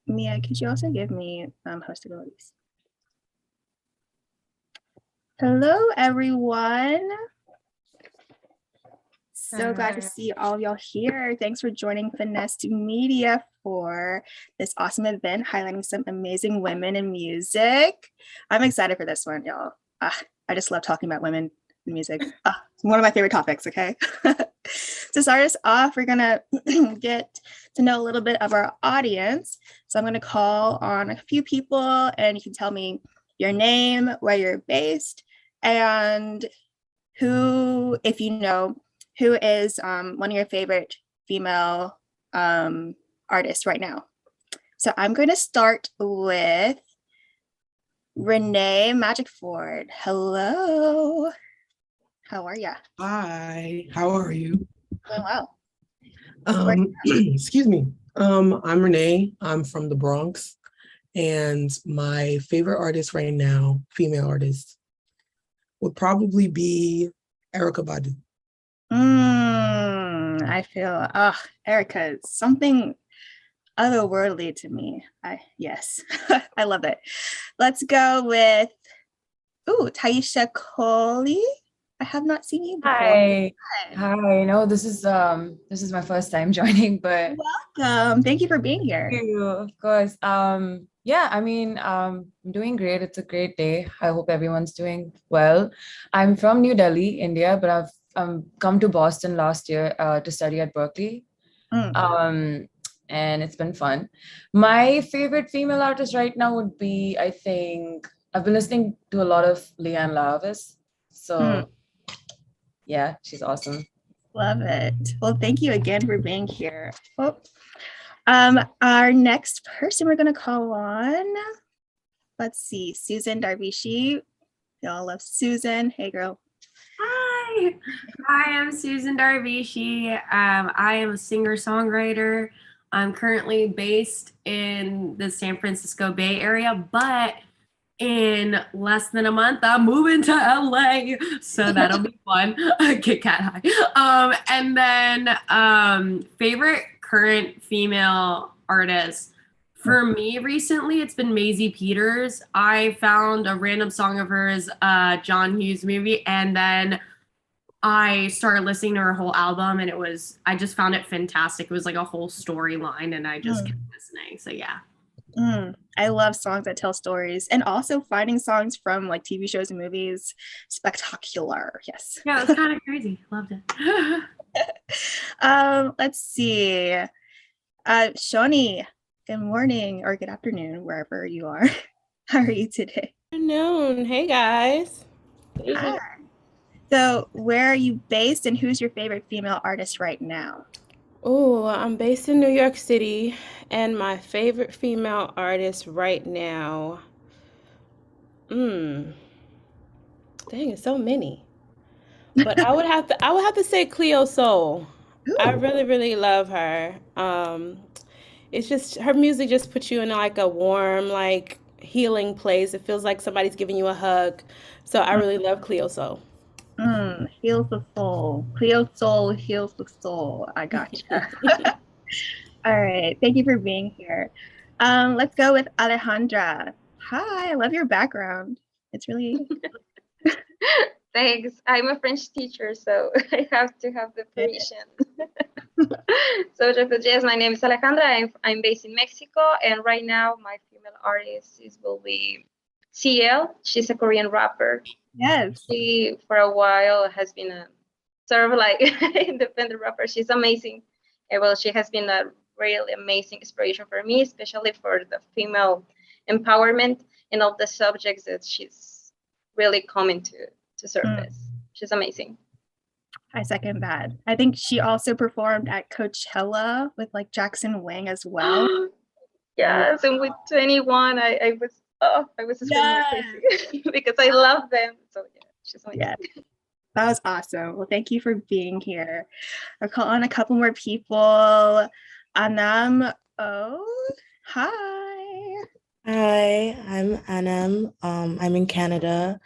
Mia, could you also give me host abilities? Hello, everyone. So glad to see all of y'all here. Thanks for joining Finessed Media for this awesome event highlighting some amazing women in music. I'm excited for this one, y'all. I just love talking about women in music. It's one of my favorite topics, okay? To start us off, we're gonna get to know a little bit of our audience. So I'm gonna call on a few people and you can tell me your name, where you're based, and who, if you know, who is one of your favorite female artists right now. So I'm going to start with Renee Magic Ford. Hello. How are ya? Hi, how are you? Doing well. Excuse me. I'm Renee. I'm from the Bronx. And my favorite artist right now, female artist, would probably be Erykah Badu. I feel, Erica is something otherworldly to me. Yes, I love it. Let's go with, Taisha Coley. I have not seen you before. Hi. No, this is my first time joining, but welcome. Thank you for being here. Thank you, of course. Yeah, I mean, I'm doing great. It's a great day. I hope everyone's doing well. I'm from New Delhi, India, but I've come to Boston last year to study at Berkeley. And it's been fun. My favorite female artist right now would be, I think, I've been listening to a lot of Leanne Lavis. So yeah, she's awesome. Love it. Well, thank you again for being here. Our next person we're going to call on, let's see, Susan Darvishi. Y'all love Susan. Hey, girl. Hi, I'm Susan Darvishi. I am a singer-songwriter. I'm currently based in the San Francisco Bay Area, but in less than a month, I'm moving to LA, so that'll be fun. Kit Kat high. And then favorite current female artist. For me recently, it's been Maisie Peters. I found a random song of hers, John Hughes movie, and then I started listening to her whole album, and I just found it fantastic. It was like a whole storyline, and I just kept listening. So yeah. I love songs that tell stories, and also finding songs from like TV shows and movies. Spectacular. Yes. Yeah, it was kind of crazy. Loved it. Let's see. Shoni, good morning or good afternoon, wherever you are. How are you today? Good afternoon. Hey, guys. Hi. So where are you based and who's your favorite female artist right now? Oh, I'm based in New York City, and my favorite female artist right now, dang, it's so many. But I would have to say Cleo Soul. I really, really love her. It's just her music just puts you in like a warm, like healing place. It feels like somebody's giving you a hug. So I really love Cleo Soul. Heals the soul. Cleo Soul heals the soul. I gotcha. All right. Thank you for being here. Let's go with Alejandra. Hi, I love your background. It's really... Thanks. I'm a French teacher, so I have to have the Parisian. So yes, my name is Alejandra. I'm based in Mexico, and right now my female artist will be CL. She's a Korean rapper. Yes. She, for a while, has been a sort of like independent rapper. She's amazing. And well, she has been a really amazing inspiration for me, especially for the female empowerment and all the subjects that she's really coming to surface. She's amazing. I second that. I think she also performed at Coachella with like Jackson Wang as well. Yes, and with 21, I was crazy because I love them. So yeah, she's amazing. Yeah. That was awesome. Well, thank you for being here. I'll call on a couple more people. Anam. Oh, hi. Hi, I'm Anam. I'm in Canada.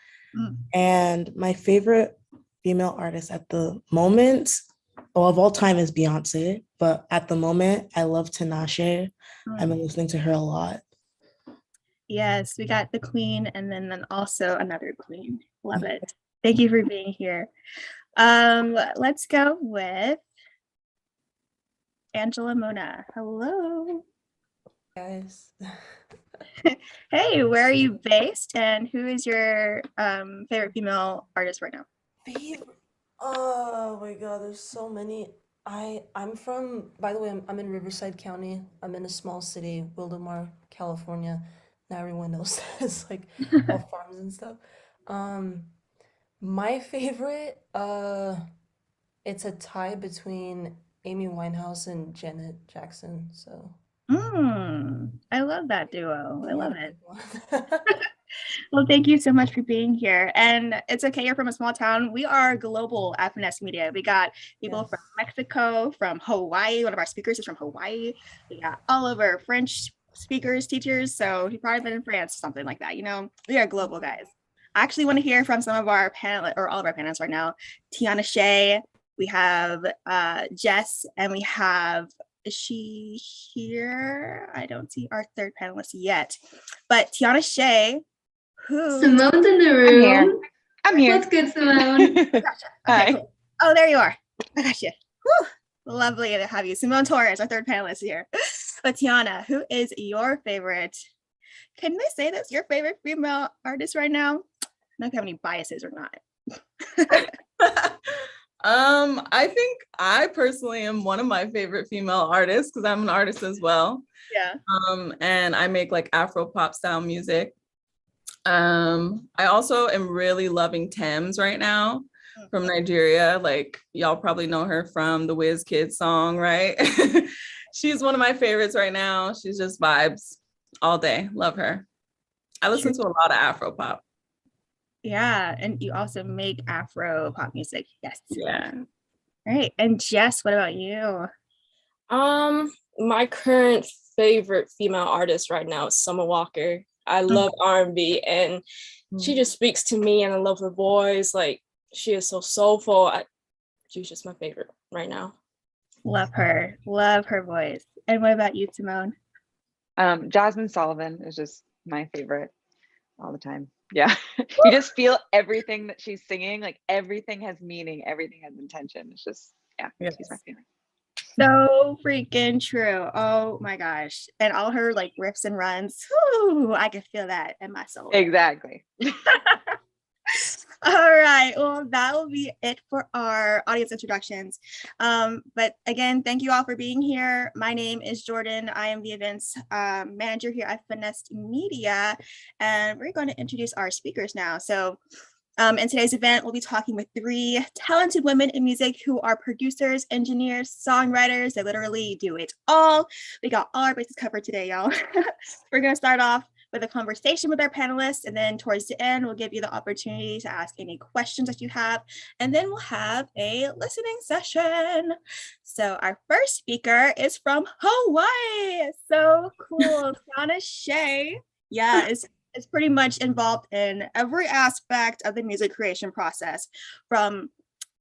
And my favorite female artist at the moment, of all time, is Beyonce. But at the moment, I love Tinashe. I've been listening to her a lot. Yes, we got the queen and then also another queen. Love it. Thank you for being here. Let's go with Angela Mona. Hello. Guys. Hey, where are you based and who is your favorite female artist right now? Oh my god, there's so many. I'm from, by the way, I'm in Riverside County. I'm in a small city, Wildomar, California. Now everyone knows that. It's like all farms and stuff. My favorite, it's a tie between Amy Winehouse and Janet Jackson. So I love that duo. I love it. Well, thank you so much for being here. And it's okay, you're from a small town. We are global at Finessed Media. We got people from Mexico, from Hawaii. One of our speakers is from Hawaii. We got all over French speakers, teachers. So he's probably been in France, something like that. You know, we are global guys. I actually want to hear from some of our panel or all of our panelists right now. Tiana, Shai, we have Jess, and we have, is she here? I don't see our third panelist yet, but Tiana, Shai, who? Simone's in the room. I'm here. What's good, Simone? Gotcha. Hi. Okay, cool. Oh, there you are. I got you. Whew. Lovely to have you. Simone Torres, our third panelist here. But Tiana, who is your favorite? Can they say that's your favorite female artist right now? I don't know if you have any biases or not. I think I personally am one of my favorite female artists because I'm an artist as well. Yeah. And I make like Afro pop style music. I also am really loving Thames right now from Nigeria. Like y'all probably know her from the Wiz Kid song, right? She's one of my favorites right now. She's just vibes all day. Love her. I listen to a lot of Afro pop. Yeah, and you also make Afro pop music. Yes. Yeah. All right. And Jess, what about you? My current favorite female artist right now is Summer Walker. I love R&B and she just speaks to me, and I love her voice. Like, she is so soulful. She's just my favorite right now. Love her voice. And what about you, Simone? Jasmine Sullivan is just my favorite all the time. Yeah. You just feel everything that she's singing, like everything has meaning, everything has intention. It's just, she's my favorite. So freaking true. Oh my gosh. And all her like riffs and runs. Whew, I can feel that in my soul. Exactly. All right. Well, that will be it for our audience introductions. But again, thank you all for being here. My name is Jordan. I am the events manager here at Finessed Media, and we're going to introduce our speakers now. So in today's event, we'll be talking with 3 talented women in music who are producers, engineers, songwriters. They literally do it all. We got all our bases covered today, y'all. We're going to start off with a conversation with our panelists, and then towards the end, we'll give you the opportunity to ask any questions that you have, and then we'll have a listening session. So our first speaker is from Hawaii. So cool. Tiana Shai, is pretty much involved in every aspect of the music creation process, from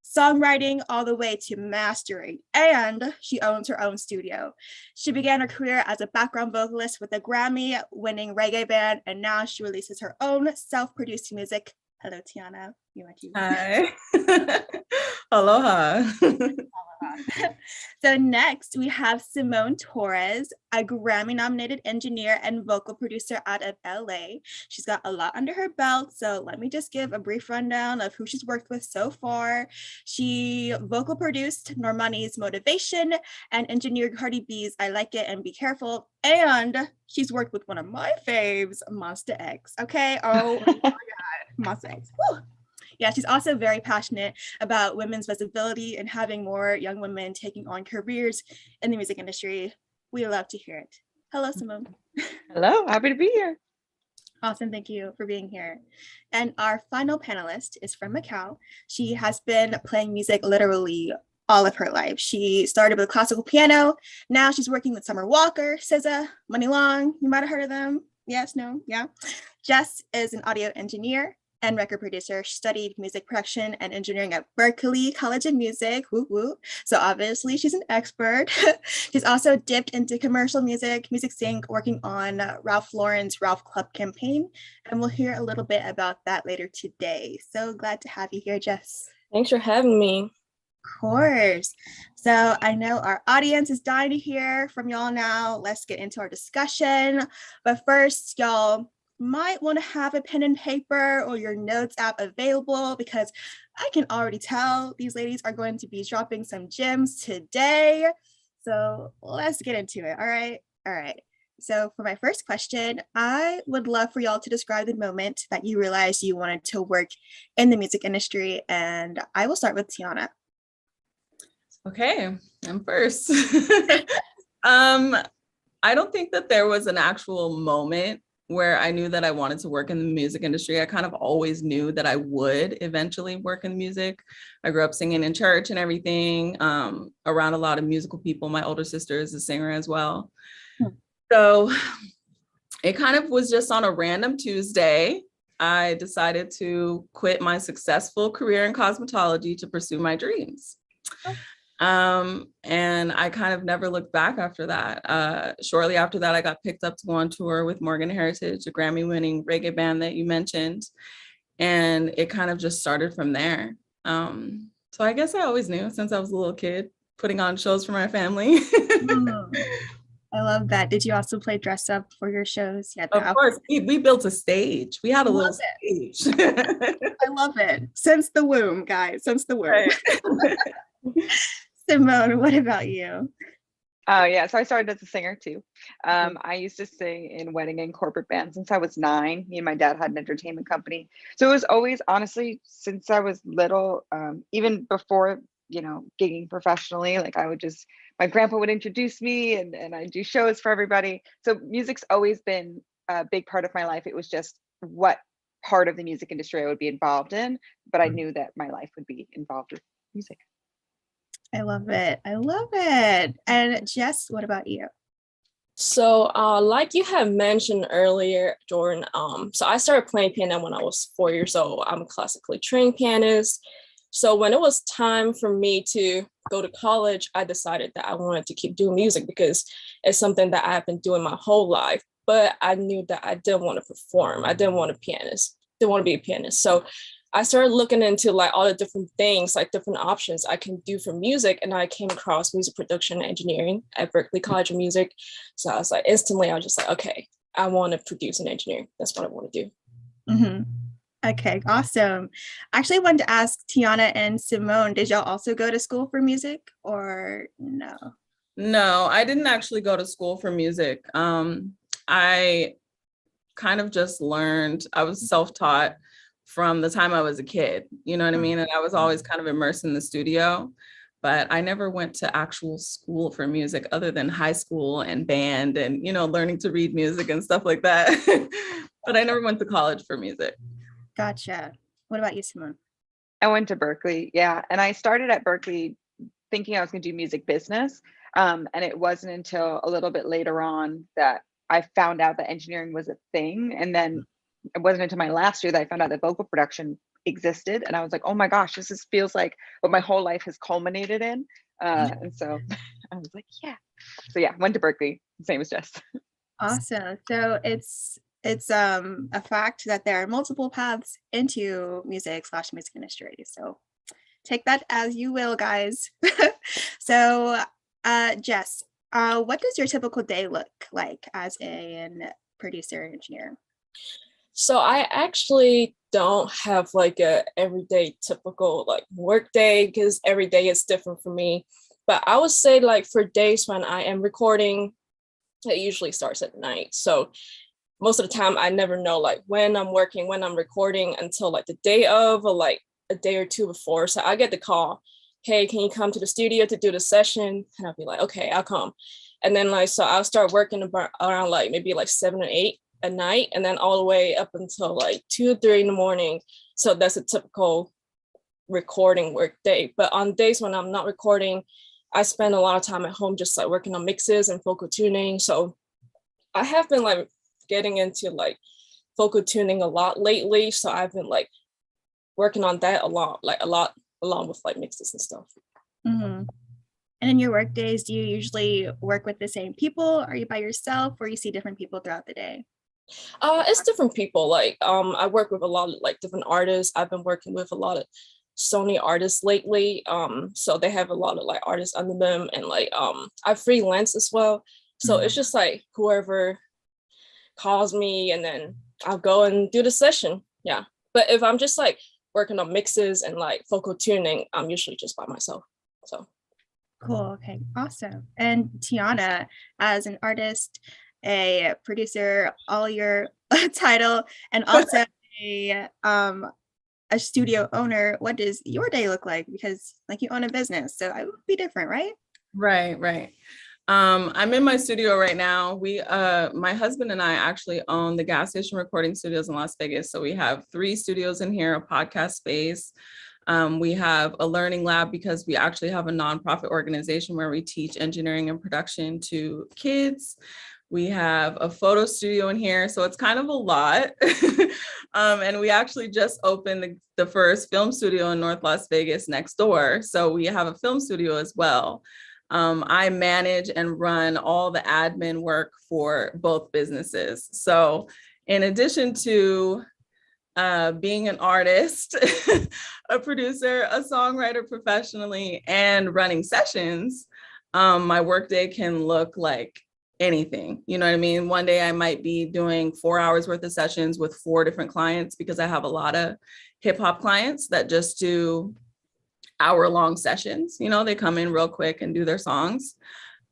songwriting all the way to mastering, and she owns her own studio. She began her career as a background vocalist with a Grammy-winning reggae band, and now she releases her own self-produced music. Hello, Tiana. Hi. Aloha. So next we have Simone Torres, a Grammy-nominated engineer and vocal producer out of LA. She's got a lot under her belt, so let me just give a brief rundown of who she's worked with so far. She vocal produced Normani's Motivation and engineered Cardi B's I Like It and Be Careful, and she's worked with one of my faves, Monsta X. Okay, oh my God, Monsta X. Woo. Yeah, she's also very passionate about women's visibility and having more young women taking on careers in the music industry. We love to hear it. Hello, Simone. Hello, happy to be here. Awesome, thank you for being here. And our final panelist is from Macau. She has been playing music literally all of her life. She started with classical piano. Now she's working with Summer Walker, SZA, Money Long. You might have heard of them. Yes, no, yeah. Jess is an audio engineer. and record producer. She studied music production and engineering at Berklee College of Music. Woo woo. So obviously she's an expert. She's also dipped into commercial music, music sync, working on Ralph Lauren's Ralph Club campaign. And we'll hear a little bit about that later today. So glad to have you here, Jess. Thanks for having me. Of course. So I know our audience is dying to hear from y'all now. Let's get into our discussion. But first, y'all might want to have a pen and paper or your notes app available, because I can already tell these ladies are going to be dropping some gems today. So let's get into it. All right. All right. So for my first question, I would love for y'all to describe the moment that you realized you wanted to work in the music industry. And I will start with Tiana. Okay, I'm first. I don't think that there was an actual moment where I knew that I wanted to work in the music industry. I kind of always knew that I would eventually work in music. I grew up singing in church and everything, around a lot of musical people. My older sister is a singer as well. So it kind of was just on a random Tuesday, I decided to quit my successful career in cosmetology to pursue my dreams. And I kind of never looked back after that. Shortly after that, I got picked up to go on tour with Morgan Heritage, a Grammy-winning reggae band that you mentioned. And it kind of just started from there. So I guess I always knew since I was a little kid, putting on shows for my family. I love that. Did you also play dress up for your shows? Yeah, of course. We built a stage. We had a little stage. I love it. Since the womb, guys. Since the womb. Right. Simone, what about you? Oh yeah, so I started as a singer too. I used to sing in wedding and corporate bands since I was 9. Me and my dad had an entertainment company. So it was always, honestly, since I was little, even before, gigging professionally, like my grandpa would introduce me and I'd do shows for everybody. So music's always been a big part of my life. It was just what part of the music industry I would be involved in, but I knew that my life would be involved with music. I love it. I love it. And Jess, what about you? So like you had mentioned earlier, Jordan, so I started playing piano when I was 4 years old. I'm a classically trained pianist. So when it was time for me to go to college, I decided that I wanted to keep doing music because it's something that I've been doing my whole life. But I knew that I didn't want to perform. I didn't want to be a pianist. So I started looking into like all the different things, like different options I can do for music. And I came across music production and engineering at Berklee College of Music. So I was like, instantly, I was just like, okay, I want to produce and engineer. That's what I want to do. Mm-hmm. Okay, awesome. Actually, I wanted to ask Tiana and Simone, did y'all also go to school for music or no? No, I didn't actually go to school for music. I kind of just learned, I was self-taught from the time I was a kid, you know what I mean? And I was always kind of immersed in the studio, but I never went to actual school for music other than high school and band and, learning to read music and stuff like that. But I never went to college for music. Gotcha. What about you, Simone? I went to Berklee, yeah. And I started at Berklee thinking I was going to do music business. And it wasn't until a little bit later on that I found out that engineering was a thing. And then it wasn't until my last year that I found out that vocal production existed. And I was like, oh my gosh, this feels like what my whole life has culminated in. And so I was like, yeah. So yeah, went to Berklee, same as Jess. Awesome. So it's a fact that there are multiple paths into music/music industry. So take that as you will, guys. So Jess, what does your typical day look like as a producer and engineer? So I actually don't have like a everyday typical like work day because every day is different for me. But I would say like for days when I am recording, it usually starts at night. So most of the time I never know like when I'm working, when I'm recording until like the day of or like a day or two before. So I get the call, hey, can you come to the studio to do the session? And I'll be like, okay, I'll come. And then like, so I'll start working around like maybe like 7 or 8 at night and then all the way up until like 2 or 3 in the morning. So that's a typical recording work day. But on days when I'm not recording, I spend a lot of time at home just like working on mixes and vocal tuning. So I have been like getting into like vocal tuning a lot lately. So I've been like working on that a lot along with like mixes and stuff. Mm-hmm. And in your work days, do you usually work with the same people? Are you by yourself, or you see different people throughout the day? It's different people. Like I work with a lot of like different artists. I've been working with a lot of Sony artists lately. So they have a lot of like artists under them, and like I freelance as well. So it's just like whoever calls me, and then I'll go and do the session. Yeah. But if I'm just like working on mixes and like vocal tuning, I'm usually just by myself. So cool. Okay, awesome. And Tiana, as an artist, a producer, all your title, and also a studio owner, what does your day look like? Because like you own a business, so it would be different, right? Right. I'm in my studio right now. My husband and I actually own the gas station recording studios in Las Vegas. So we have 3 studios in here, a podcast space. We have a learning lab because we actually have a nonprofit organization where we teach engineering and production to kids. We have a photo studio in here, so it's kind of a lot. And we actually just opened the first film studio in North Las Vegas next door. So we have a film studio as well. I manage and run all the admin work for both businesses. So in addition to being an artist, a producer, a songwriter professionally, and running sessions, my workday can look like anything. You know what I mean? One day I might be doing 4 hours worth of sessions with 4 different clients, because I have a lot of hip hop clients that just do hour-long sessions. You know, they come in real quick and do their songs,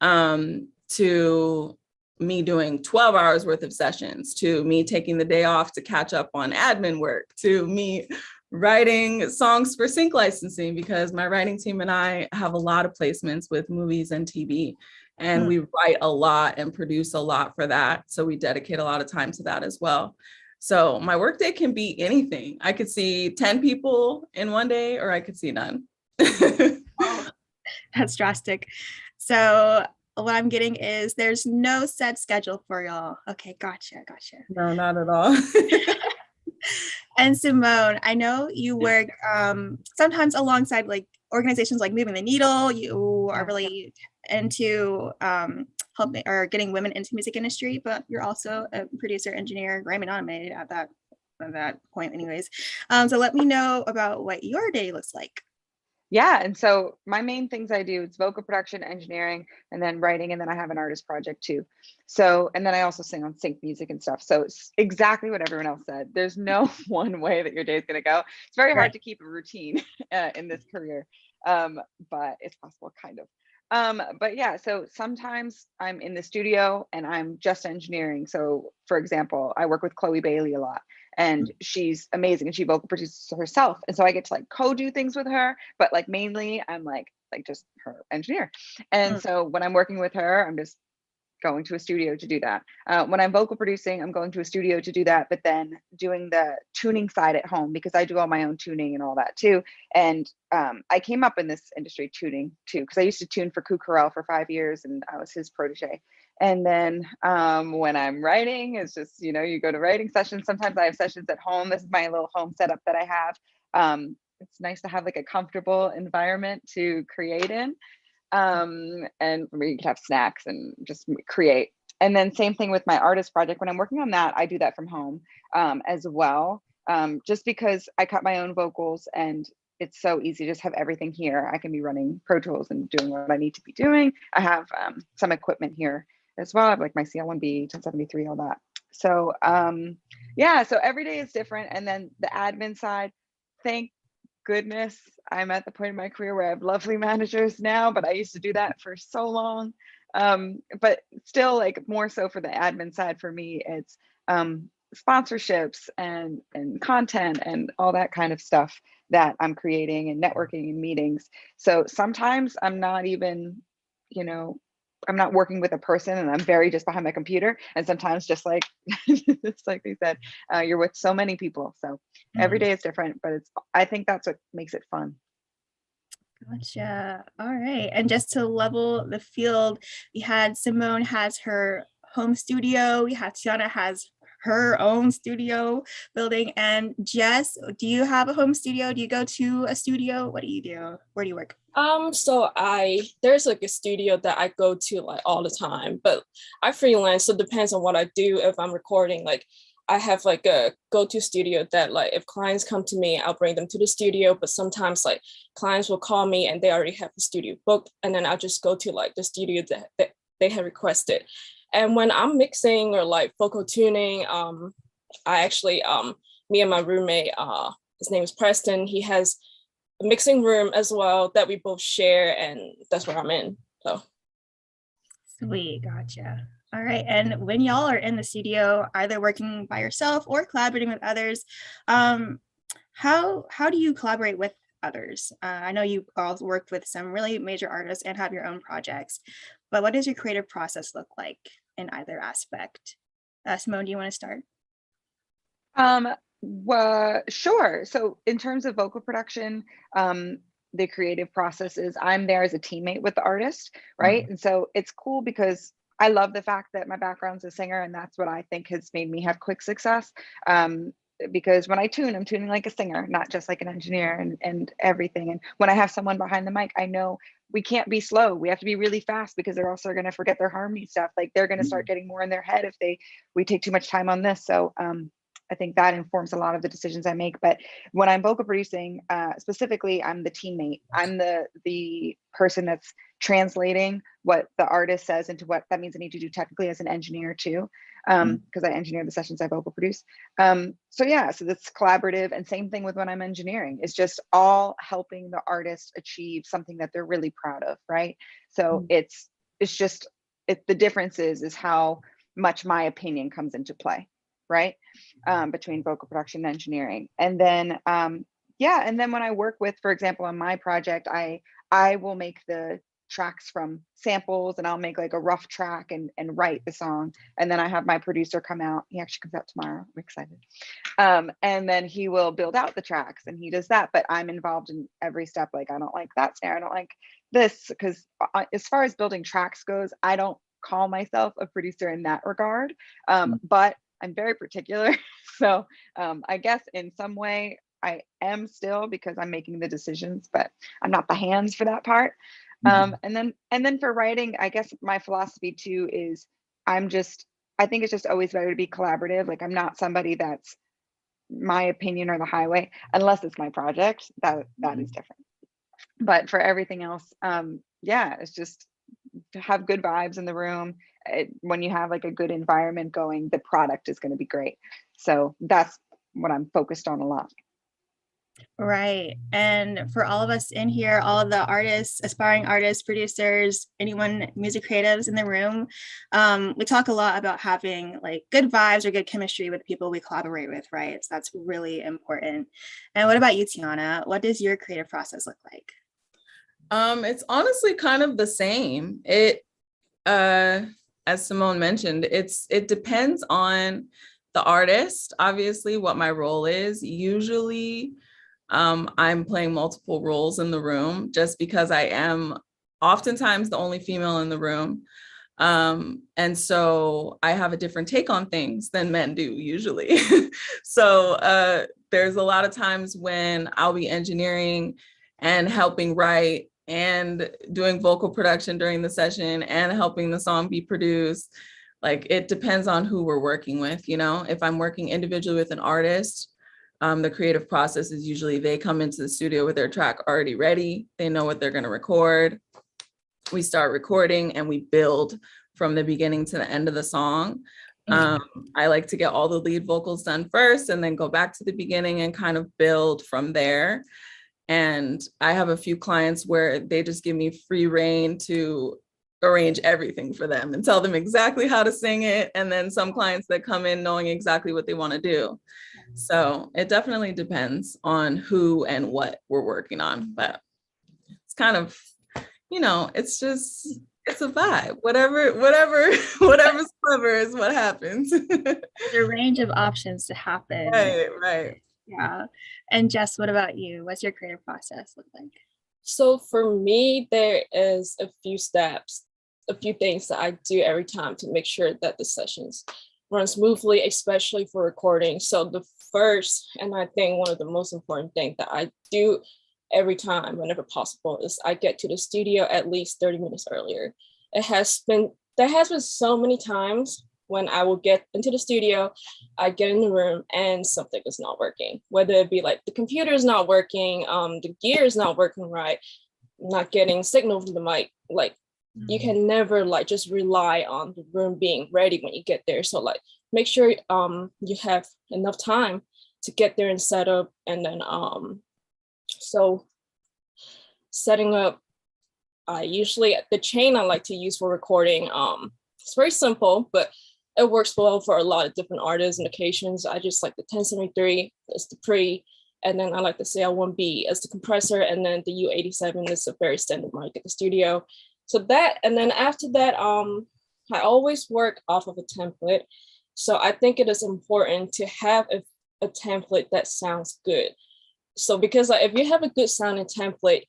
to me doing 12 hours worth of sessions, to me taking the day off to catch up on admin work, to me writing songs for sync licensing, because my writing team and I have a lot of placements with movies and TV, and we write a lot and produce a lot for that. So we dedicate a lot of time to that as well. So my workday can be anything. I could see 10 people in one day, or I could see none. Oh, that's drastic. So what I'm getting is there's no set schedule for y'all. Okay, gotcha. No, not at all. And Simone, I know you work sometimes alongside like organizations like Moving the Needle. You are really into helping or getting women into music industry, but you're also a producer, engineer, Grammy nominated at that point anyways. So let me know about what your day looks like. Yeah, and so my main things I do is vocal production, engineering, and then writing, and then I have an artist project too. So, and then I also sing on sync music and stuff. So it's exactly what everyone else said. There's no one way that your day is going to go. It's very hard to keep a routine in this career, but it's possible, kind of. But yeah, so sometimes I'm in the studio and I'm just engineering. So for example, I work with Chloe Bailey a lot, and she's amazing, and she vocal produces herself. And so I get to like co-do things with her, but like mainly I'm like just her engineer. And so when I'm working with her, I'm just going to a studio to do that. When I'm vocal producing, I'm going to a studio to do that, but then doing the tuning side at home, because I do all my own tuning and all that too. And I came up in this industry tuning too, because I used to tune for Cucurell for 5 years, and I was his protege. And then when I'm writing, it's just, you know, you go to writing sessions. Sometimes I have sessions at home. This is my little home setup that I have. It's nice to have like a comfortable environment to create in. And where you can have snacks and just create. And then same thing with my artist project. When I'm working on that, I do that from home as well, just because I cut my own vocals and it's so easy to just have everything here. I can be running Pro Tools and doing what I need to be doing. I have some equipment here as well. I have like my CL1B, 1073, all that. So yeah, so every day is different. And then the admin side, thank goodness I'm at the point in my career where I have lovely managers now, but I used to do that for so long. But still, like more so for the admin side for me, it's sponsorships and content and all that kind of stuff that I'm creating, and networking and meetings. So sometimes I'm not even, you know, I'm not working with a person and I'm very just behind my computer. And sometimes just like, it's like they said, you're with so many people. So every day is different, but I think that's what makes it fun. Gotcha. All right. And just to level the field, we had Simone has her home studio. We have Tiana has her own studio building. And Jess, do you have a home studio? Do you go to a studio? What do you do? Where do you work? So there's like a studio that I go to like all the time, but I freelance, so it depends on what I do. If I'm recording, like I have like a go-to studio that like if clients come to me, I'll bring them to the studio, but sometimes like clients will call me and they already have the studio booked, and then I'll just go to like the studio that they have requested. And when I'm mixing or like vocal tuning, I actually me and my roommate, his name is Preston, he has a mixing room as well that we both share, and that's where I'm in. So sweet, gotcha. All right, and when y'all are in the studio, either working by yourself or collaborating with others, how do you collaborate with others? I know you all worked with some really major artists and have your own projects, but what does your creative process look like in either aspect? Simone, do you want to start? Well, sure. So in terms of vocal production, the creative process is I'm there as a teammate with the artist, right? And so it's cool because I love the fact that my background's a singer, and that's what I think has made me have quick success. Because when I tune, I'm tuning like a singer, not just like an engineer and everything. And when I have someone behind the mic, I know we can't be slow. We have to be really fast because they're also going to forget their harmony stuff. Like they're going to start getting more in their head if we take too much time on this. So I think that informs a lot of the decisions I make. But when I'm vocal producing, specifically, I'm the teammate. I'm the person that's translating what the artist says into what that means I need to do technically as an engineer too, because I engineer the sessions I vocal produce. So yeah, so that's collaborative, and same thing with when I'm engineering. It's just all helping the artist achieve something that they're really proud of, right? So it's just the difference is how much my opinion comes into play, right? Between vocal production and engineering. And then yeah, and then when I work with, for example, on my project, I will make the tracks from samples, and I'll make like a rough track and write the song. And then I have my producer come out. He actually comes out tomorrow. I'm excited. And then he will build out the tracks, and he does that. But I'm involved in every step. Like, I don't like that snare, I don't like this, because as far as building tracks goes, I don't call myself a producer in that regard. But I'm very particular. So I guess in some way I am still, because I'm making the decisions, but I'm not the hands for that part. And then for writing, I guess my philosophy too is I think it's just always better to be collaborative. Like, I'm not somebody that's my opinion or the highway, unless it's my project, that is different. But for everything else, yeah, it's just to have good vibes in the room. When you have like a good environment going, the product is going to be great. So that's what I'm focused on a lot. Right. And for all of us in here, all of the artists, aspiring artists, producers, anyone, music creatives in the room, we talk a lot about having like good vibes or good chemistry with people we collaborate with, right? So that's really important. And what about you, Tiana? What does your creative process look like? It's honestly kind of the same. As Simone mentioned, it depends on the artist, obviously, what my role is. Usually, I'm playing multiple roles in the room just because I am oftentimes the only female in the room. And so I have a different take on things than men do usually. So there's a lot of times when I'll be engineering and helping write and doing vocal production during the session and helping the song be produced. Like, it depends on who we're working with, you know? If I'm working individually with an artist, the creative process is usually they come into the studio with their track already ready. They know what they're gonna record. We start recording and we build from the beginning to the end of the song. I like to get all the lead vocals done first and then go back to the beginning and kind of build from there. And I have a few clients where they just give me free reign to arrange everything for them and tell them exactly how to sing it. And then some clients that come in knowing exactly what they want to do. So it definitely depends on who and what we're working on. But it's kind of, you know, it's a vibe. Whatever's clever is what happens. There's a range of options to happen. Right. Yeah. And Jess, what about you? What's your creative process look like? So for me, there is a few steps, a few things that I do every time to make sure that the sessions run smoothly, especially for recording. So the first, and I think one of the most important things that I do every time, whenever possible, is I get to the studio at least 30 minutes earlier. There has been so many times when I will get into the studio, I get in the room and something is not working, whether it be like the computer is not working, the gear is not working right, not getting signal from the mic. Like you can never like just rely on the room being ready when you get there. So like make sure you have enough time to get there and set up. And then so setting up, usually the chain I like to use for recording, it's very simple, but it works well for a lot of different artists and occasions. I just like the 1073 as the pre, and then I like the CL1B as the compressor, and then the U87 is a very standard mic at the studio. So that, and then after that, I always work off of a template. So I think it is important to have a template that sounds good. So because like, if you have a good sounding template,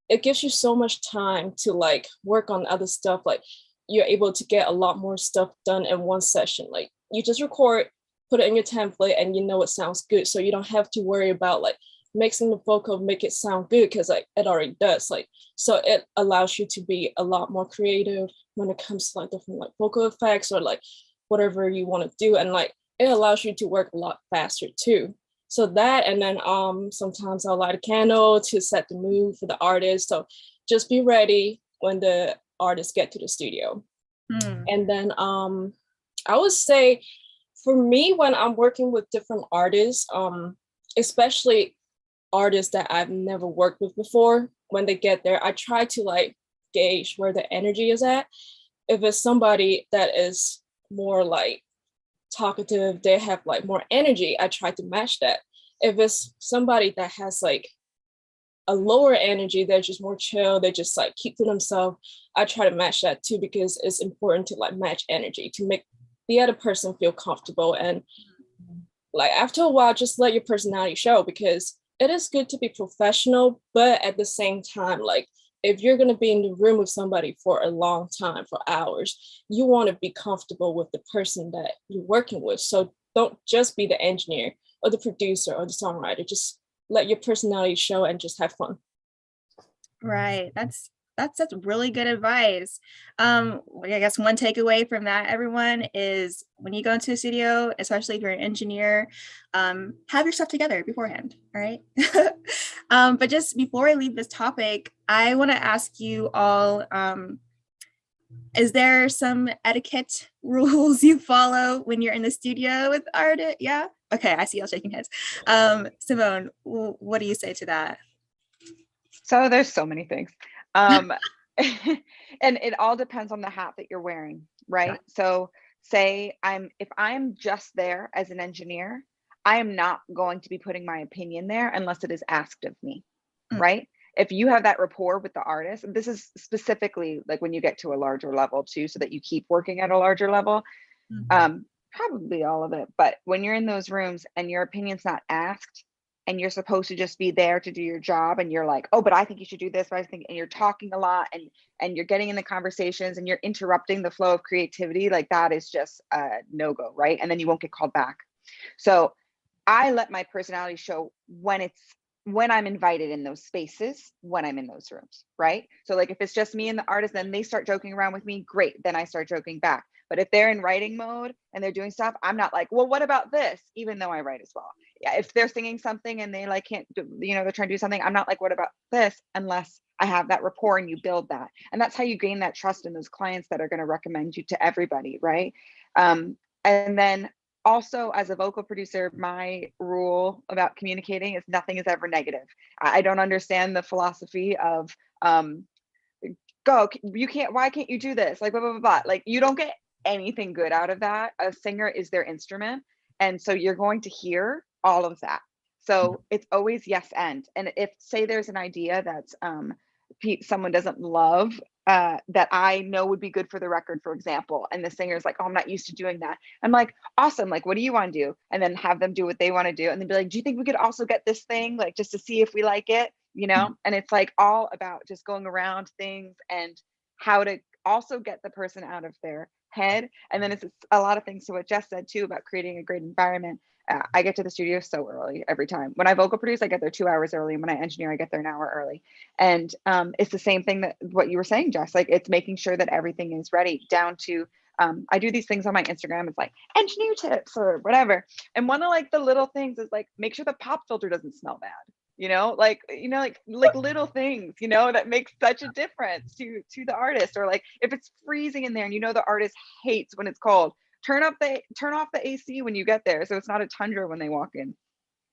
it gives you so much time to like work on other stuff. Like you're able to get a lot more stuff done in one session. Like you just record, put it in your template, and you know it sounds good. So you don't have to worry about like mixing the vocal, make it sound good, because like it already does. Like, so it allows you to be a lot more creative when it comes to like different like vocal effects or like whatever you want to do. And like it allows you to work a lot faster too. So that, and then sometimes I'll light a candle to set the mood for the artist. So just be ready when the artists get to the studio. And then I would say for me, when I'm working with different artists, especially artists that I've never worked with before, when they get there, I try to like gauge where the energy is at. If it's somebody that is more like talkative, they have like more energy, I try to match that. If it's somebody that has like a lower energy, they're just more chill, they just like keep to themselves, I try to match that too, because it's important to like match energy to make the other person feel comfortable. And like after a while, just let your personality show, because it is good to be professional, but at the same time, like if you're going to be in the room with somebody for a long time, for hours, you want to be comfortable with the person that you're working with. So don't just be the engineer or the producer or the songwriter. Just let your personality show and just have fun. Right. That's really good advice. I guess one takeaway from that, everyone, is when you go into a studio, especially if you're an engineer, have your stuff together beforehand. All right. But just before I leave this topic, I want to ask you all, is there some etiquette rules you follow when you're in the studio with artists? Yeah. Okay. I see y'all shaking heads. Simone, what do you say to that? So there's so many things. And it all depends on the hat that you're wearing, right? Yeah. So say if I'm just there as an engineer, I am not going to be putting my opinion there unless it is asked of me, right? If you have that rapport with the artist, this is specifically like when you get to a larger level too, so that you keep working at a larger level, probably all of it. But when you're in those rooms and your opinion's not asked, and you're supposed to just be there to do your job, and you're like, oh, but I think you should do this, but I think, and you're talking a lot, and you're getting in the conversations and you're interrupting the flow of creativity, like that is just a no-go, right? And then you won't get called back. So I let my personality show when I'm invited in those spaces, when I'm in those rooms, right? So like if it's just me and the artist, then they start joking around with me, great, then I start joking back. But if they're in writing mode and they're doing stuff, I'm not like, well, what about this? Even though I write as well. Yeah, if they're singing something and they like can't do, they're trying to do something, I'm not like, what about this? Unless I have that rapport and you build that. And that's how you gain that trust in those clients that are going to recommend you to everybody, right? And then also as a vocal producer, my rule about communicating is nothing is ever negative. I don't understand the philosophy of why can't you do this? Like blah, blah, blah, blah. Like you don't get anything good out of that. A singer is their instrument. And so you're going to hear all of that. So it's always yes and if say there's an idea that's someone doesn't love that I know would be good for the record, for example, and the singer's like, oh, I'm not used to doing that. I'm like, awesome, like what do you want to do? And then have them do what they want to do, and then be like, do you think we could also get this thing, like just to see if we like it, and it's like all about just going around things and how to also get the person out of their head. And then it's a lot of things to what Jess said too about creating a great environment. I get to the studio so early every time. When I vocal produce, I get there 2 hours early. And when I engineer, I get there an hour early. And it's the same thing that what you were saying, Jess, like it's making sure that everything is ready down to, I do these things on my Instagram. It's like engineer tips or whatever. And one of like the little things is like, make sure the pop filter doesn't smell bad. Like little things, that makes such a difference to the artist. Or like if it's freezing in there and the artist hates when it's cold, turn off the AC when you get there so it's not a tundra when they walk in,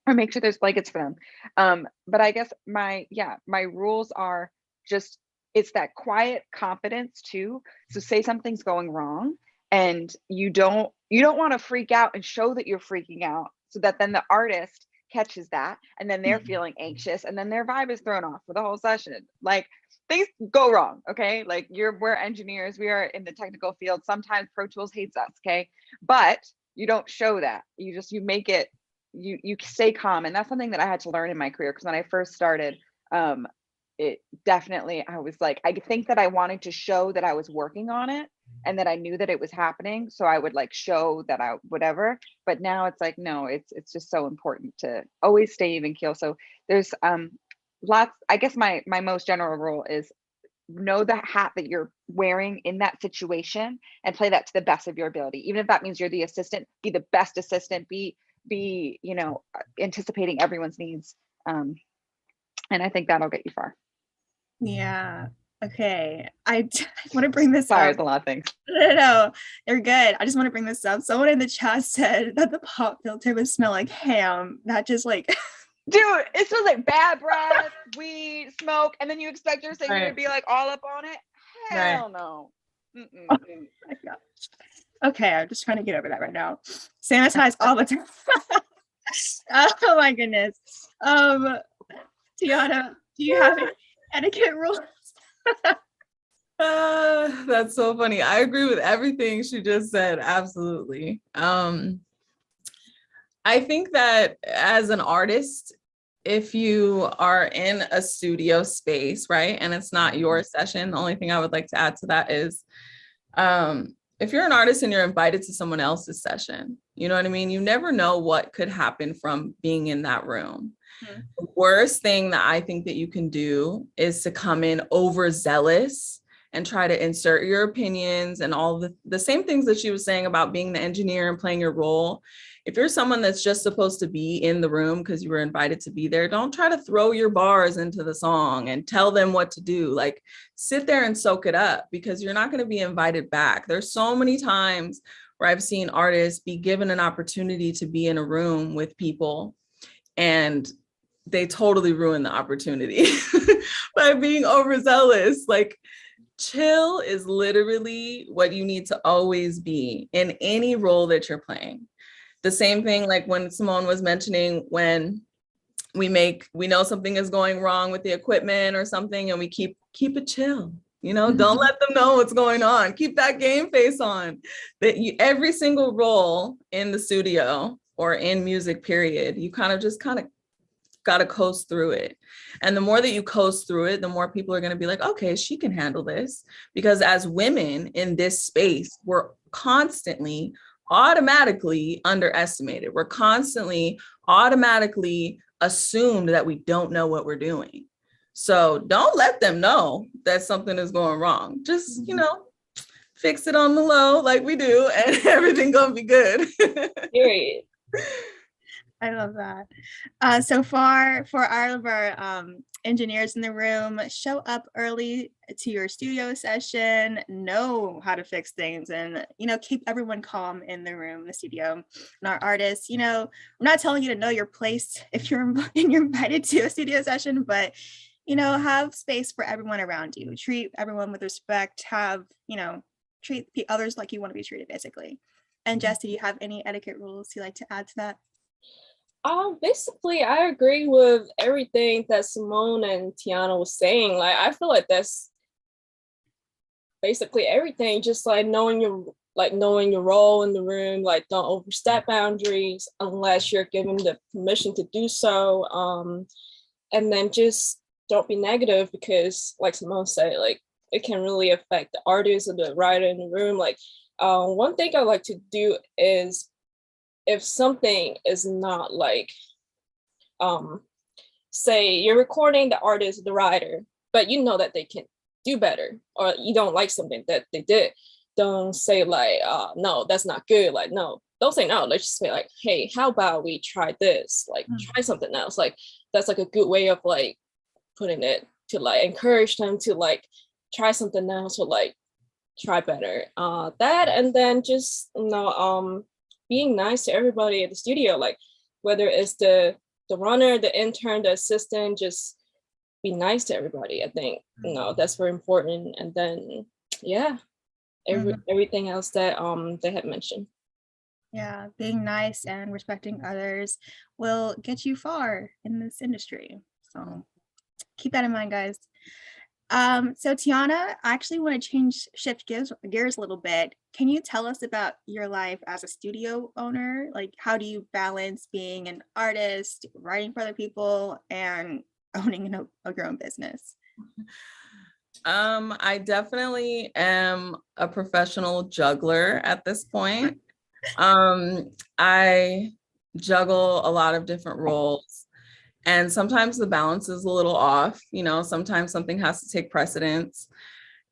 or make sure there's blankets for them. But I guess my rules are just, it's that quiet confidence too. So say something's going wrong and you don't want to freak out and show that you're freaking out, so that then the artist catches that and then they're feeling anxious and then their vibe is thrown off for the whole session. Like things go wrong, okay? Like we're engineers, we are in the technical field. Sometimes Pro Tools hates us, okay? But you don't show that. You make it, you stay calm. And that's something that I had to learn in my career, because when I first started, it definitely, I was like, I think that I wanted to show that I was working on it and that I knew that it was happening. So I would like show that I whatever, but now it's like, no, it's just so important to always stay even keel. So there's lots, I guess my most general rule is know the hat that you're wearing in that situation and play that to the best of your ability. Even if that means you're the assistant, be the best assistant, be anticipating everyone's needs. And I think that'll get you far. Yeah. Okay. I want to bring this Sorry, up. it's a lot of things. No, you're good. I just want to bring this up. Someone in the chat said that the pop filter would smell like ham. That just like dude, it smells like bad breath, weed, smoke, and then you expect your singer to be like all up on it? Hell no. Oh my gosh. Okay, I'm just trying to get over that right now. Sanitize all the time. Oh my goodness. Tiana, do you have any etiquette rules? That's so funny. I agree with everything she just said. Absolutely. I think that as an artist, if you are in a studio space, right, and it's not your session, the only thing I would like to add to that is, if you're an artist and you're invited to someone else's session, you know what I mean? You never know what could happen from being in that room. Mm-hmm. The worst thing that I think that you can do is to come in overzealous and try to insert your opinions and all the same things that she was saying about being the engineer and playing your role. If you're someone that's just supposed to be in the room because you were invited to be there, don't try to throw your bars into the song and tell them what to do. Like, sit there and soak it up, because you're not going to be invited back. There's so many times where I've seen artists be given an opportunity to be in a room with people and they totally ruin the opportunity by being overzealous. Like, chill is literally what you need to always be in any role that you're playing. The same thing, like when Simone was mentioning, when we know something is going wrong with the equipment or something, and we keep it chill, don't let them know what's going on. Keep that game face on. Every single role in the studio or in music period, you kind of got to coast through it. And the more that you coast through it, the more people are going to be like, okay, she can handle this. Because as women in this space, we're constantly automatically underestimated. We're constantly automatically assumed that we don't know what we're doing. So don't let them know that something is going wrong. Just, fix it on the low like we do, and everything gonna be good. Period. I love that. So far, for all of our engineers in the room, show up early to your studio session, know how to fix things, and keep everyone calm in the room, the studio. And our artists, I'm not telling you to know your place if you're invited to a studio session, but have space for everyone around you. Treat everyone with respect. Treat the others like you want to be treated, basically. And Jess, do you have any etiquette rules you'd like to add to that? Basically, I agree with everything that Simone and Tiana was saying. Like, I feel like that's basically everything. Just like knowing your role in the room. Like, don't overstep boundaries unless you're given the permission to do so. And then just don't be negative, because, like Simone said, like, it can really affect the artist or the writer in the room. Like, One thing I like to do is if something is not like, say you're recording the artist, the writer, but you know that they can do better, or you don't like something that they did, don't say like, no, that's not good. Like, no, don't say no. Let's just say like, hey, how about we try this? Like, try something else. Like, that's like a good way of like putting it to like encourage them to like try something else or like try better. That, and then just, being nice to everybody at the studio, like whether it's the runner, the intern, the assistant, just be nice to everybody. I think that's very important. And then everything else that they had mentioned. Yeah, being nice and respecting others will get you far in this industry. So keep that in mind, guys. So Tiana, I actually want to shift gears a little bit. Can you tell us about your life as a studio owner? Like, how do you balance being an artist, writing for other people, and owning your own business? I definitely am a professional juggler at this point. I juggle a lot of different roles. And sometimes the balance is a little off, sometimes something has to take precedence.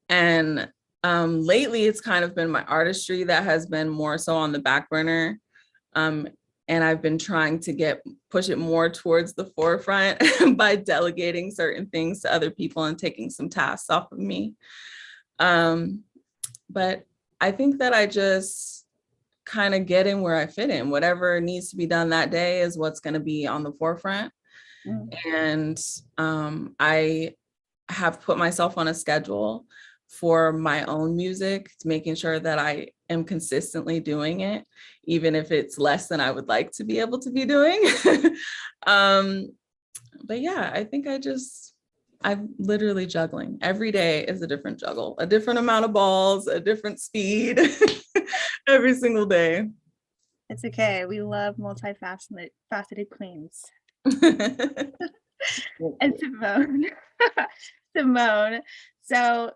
And lately it's kind of been my artistry that has been more so on the back burner. And I've been trying to push it more towards the forefront by delegating certain things to other people and taking some tasks off of me. But I think that I just kind of get in where I fit in. Whatever needs to be done that day is what's going to be on the forefront. And I have put myself on a schedule for my own music, making sure that I am consistently doing it, even if it's less than I would like to be able to be doing. But yeah, I think I'm literally juggling. Every day is a different juggle, a different amount of balls, a different speed, every single day. It's okay. We love multifaceted queens. And Simone, so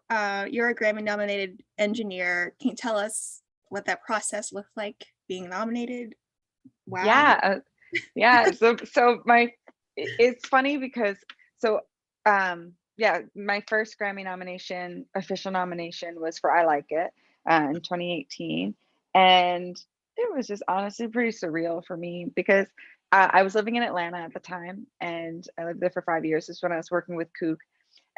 you're a Grammy nominated engineer. Can you tell us what that process looks like being nominated? Wow. Yeah. So it's funny because my first Grammy nomination, official nomination, was for I Like It in 2018. And it was just honestly pretty surreal for me because I was living in Atlanta at the time, and I lived there for 5 years. This is when I was working with Kook.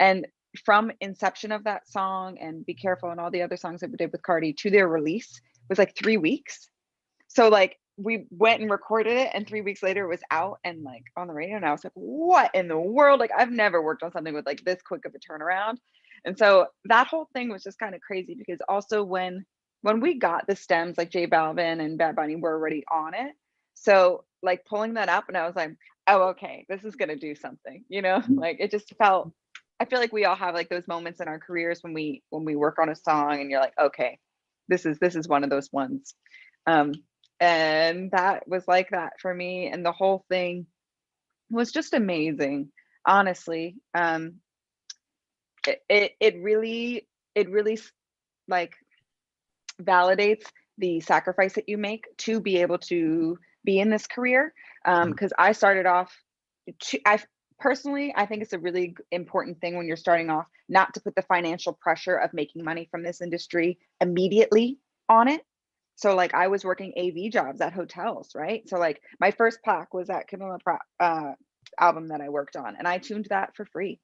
And from inception of that song and Be Careful and all the other songs that we did with Cardi to their release was like 3 weeks. So like we went and recorded it, and 3 weeks later it was out and like on the radio. And I was like, what in the world? Like, I've never worked on something with like this quick of a turnaround. And so that whole thing was just kind of crazy because also when we got the stems, like J Balvin and Bad Bunny were already on it. So like pulling that up, and I was like, oh, okay, this is gonna do something, like it just felt, I feel like we all have like those moments in our careers when we work on a song and you're like, okay, this is one of those ones. And that was like that for me. And the whole thing was just amazing, honestly. It really like validates the sacrifice that you make to be able to be in this career. Because I started off, I think it's a really important thing when you're starting off, not to put the financial pressure of making money from this industry immediately on it. So like I was working AV jobs at hotels, right? So like my first plaque was that Camilla album that I worked on, and I tuned that for free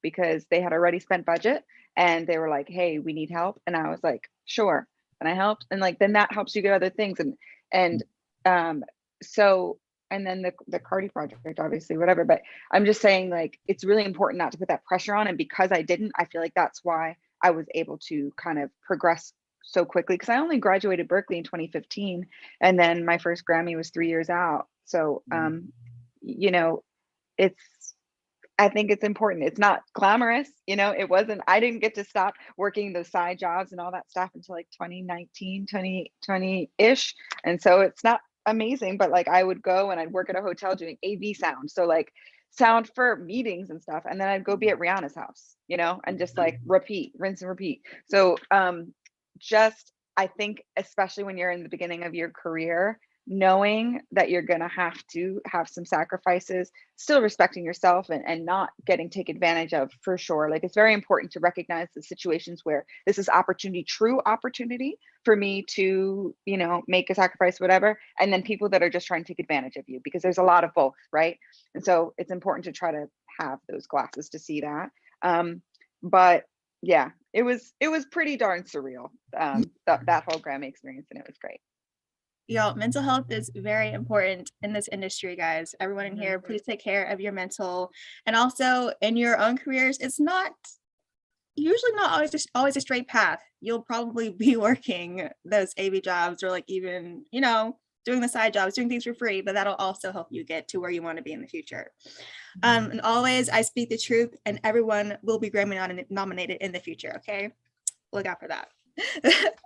because they had already spent budget and they were like, hey, we need help. And I was like, sure. And I helped. And like, then that helps you get other things. And then the Cardi project, obviously, whatever. But I'm just saying, like, it's really important not to put that pressure on. And because I didn't, I feel like that's why I was able to kind of progress so quickly, because I only graduated Berklee in 2015. And then my first Grammy was 3 years out. So, I think it's important. It's not glamorous, it wasn't, I didn't get to stop working those side jobs and all that stuff until like 2019, 2020-ish. And so it's not amazing, but like I would go and I'd work at a hotel doing AV sound. So like sound for meetings and stuff. And then I'd go be at Rihanna's house, and just like repeat, rinse and repeat. So just I think especially when you're in the beginning of your career, knowing that you're going to have some sacrifices, still respecting yourself and not getting taken advantage of, for sure. Like, it's very important to recognize the situations where this is true opportunity for me to, you know, make a sacrifice, whatever. And then people that are just trying to take advantage of you, because there's a lot of both, right? And so it's important to try to have those glasses to see that. But yeah, it was pretty darn surreal, that whole Grammy experience, and it was great. Y'all, mental health is very important in this industry, guys. Everyone in here, please take care of your mental, and also in your own careers. It's not always a straight path. You'll probably be working those AV jobs, or like even, you know, doing the side jobs, doing things for free, but that'll also help you get to where you want to be in the future. And always, I speak the truth, and everyone will be Grammy nominated in the future. Okay, look out for that.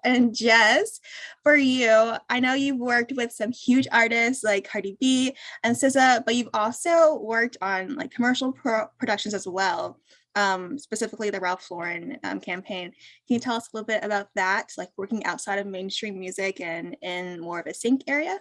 And Jess, for you, I know you've worked with some huge artists like Cardi B and SZA, but you've also worked on like commercial productions as well, specifically the Ralph Lauren campaign. Can you tell us a little bit about that, like working outside of mainstream music and in more of a sync area?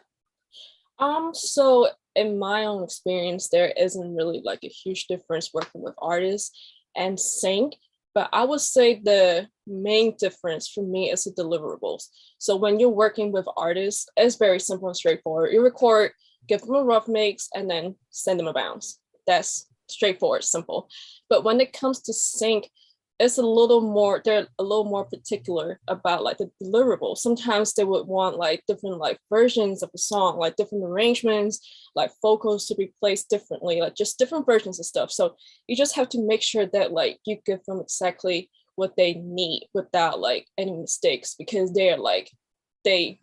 So in my own experience, there isn't really like a huge difference working with artists and sync. But I would say the main difference for me is the deliverables. So when you're working with artists, it's very simple and straightforward. You record, give them a rough mix, and then send them a bounce. That's straightforward, simple. But when it comes to sync, it's they're a little more particular about like the deliverables. Sometimes they would want like different like versions of the song, like different arrangements, like vocals to be placed differently, like just different versions of stuff. So you just have to make sure that like you give them exactly what they need without like any mistakes, because they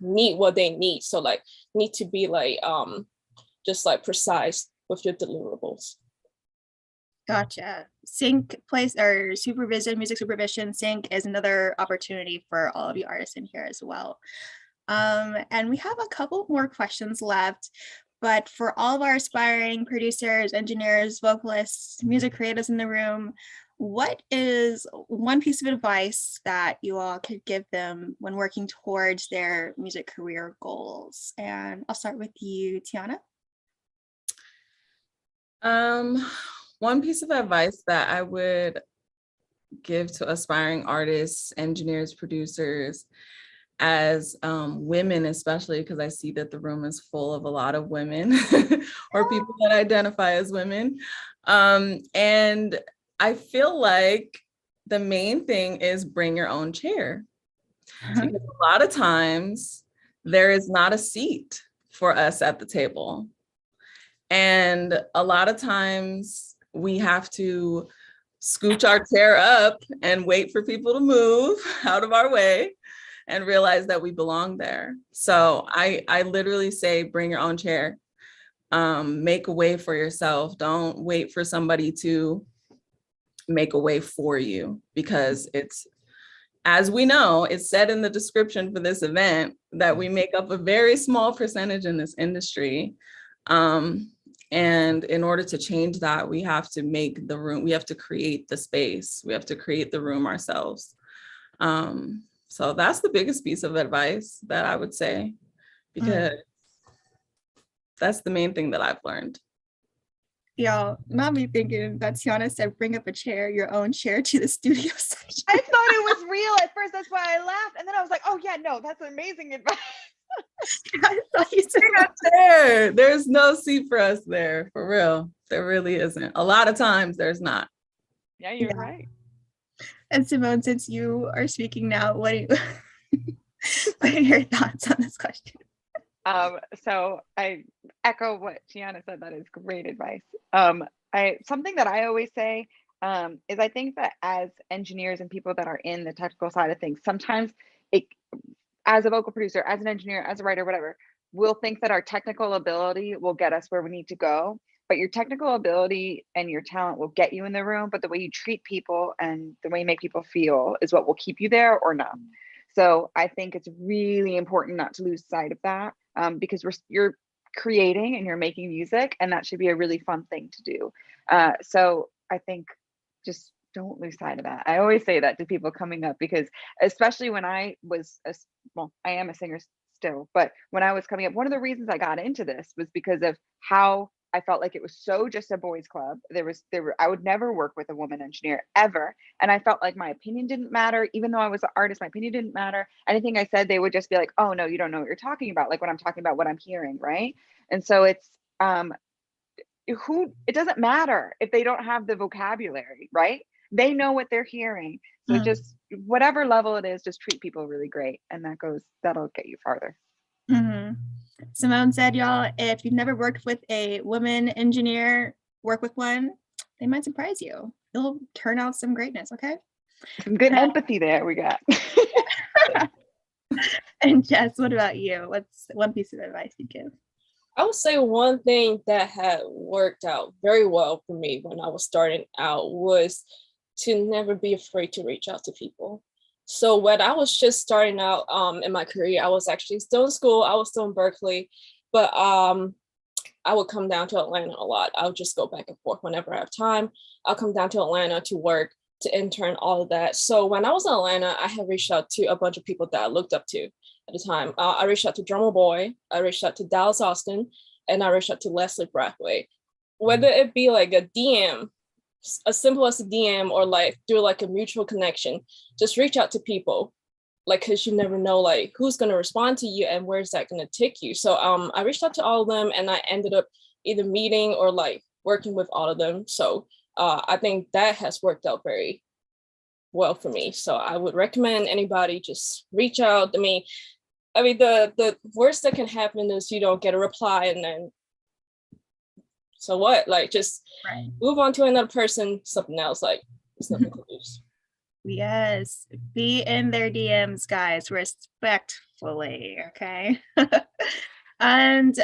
need what they need. So like need to be like just like precise with your deliverables. Gotcha. Sync place or music supervision, sync is another opportunity for all of you artists in here as well. And we have a couple more questions left, but for all of our aspiring producers, engineers, vocalists, music creatives in the room, what is one piece of advice that you all could give them when working towards their music career goals? And I'll start with you, Tiana. One piece of advice that I would give to aspiring artists, engineers, producers, as women, especially because I see that the room is full of a lot of women or people that identify as women. And I feel like the main thing is bring your own chair. Because a lot of times there is not a seat for us at the table. And a lot of times we have to scooch our chair up and wait for people to move out of our way and realize that we belong there. So I literally say, bring your own chair, make a way for yourself. Don't wait for somebody to make a way for you, because it's, as we know, it's said in the description for this event that we make up a very small percentage in this industry. And in order to change that, we have to make the room, we have to create the space, we have to create the room ourselves. So that's the biggest piece of advice that I would say, because that's the main thing that I've learned. Y'all, not me thinking that Tiana said, bring up a chair, your own chair to the studio session. I thought it was real at first, that's why I laughed. And then I was like, oh yeah, no, that's amazing advice. I thought you said there. There's no seat for us there, for real. There really isn't. A lot of times there's not. Yeah, you're right. And Simone, since you are speaking now, what are your thoughts on this question? So I echo what Tiana said. That is great advice. Something that I always say is I think that as engineers and people that are in the technical side of things, sometimes as a vocal producer, as an engineer, as a writer, whatever, we'll think that our technical ability will get us where we need to go. But your technical ability and your talent will get you in the room, but the way you treat people and the way you make people feel is what will keep you there or not. So I think it's really important not to lose sight of that, because you're creating and you're making music, and that should be a really fun thing to do. So I think just don't lose sight of that. I always say that to people coming up, because especially when I was, well, I am a singer still, but when I was coming up, one of the reasons I got into this was because of how I felt like it was so just a boys club. I would never work with a woman engineer ever. And I felt like my opinion didn't matter. Even though I was an artist, my opinion didn't matter. Anything I said, they would just be like, oh no, you don't know what you're talking about. Like when I'm talking about what I'm hearing, right? And so it's, it doesn't matter if they don't have the vocabulary, right? They know what they're hearing. So just whatever level it is, just treat people really great. And that'll get you farther. Simone said, y'all, if you've never worked with a woman engineer, work with one. They might surprise you. It'll turn out some greatness, okay? Some good empathy there we got. And Jess, what about you? What's one piece of advice you'd give? I would say one thing that had worked out very well for me when I was starting out was to never be afraid to reach out to people. So when I was just starting out in my career, I was actually still in school. I was still in Berkeley, but I would come down to Atlanta a lot. I would just go back and forth whenever I have time. I'll come down to Atlanta to work, to intern, all of that. So when I was in Atlanta, I had reached out to a bunch of people that I looked up to at the time. I reached out to DramaBomb, I reached out to Dallas Austin, and I reached out to Leslie Brathwaite. Whether it be like a DM, as simple as a DM, or like through like a mutual connection, just reach out to people, like, because you never know like who's going to respond to you and where's that going to take you. So I reached out to all of them, and I ended up either meeting or like working with all of them. So I think that has worked out very well for me. So I would recommend anybody just reach out. I mean, the worst that can happen is you don't get a reply, and then so what? Like, just move on to another person, something else. Like, it's nothing to lose. Yes, be in their DMs, guys, respectfully, okay? And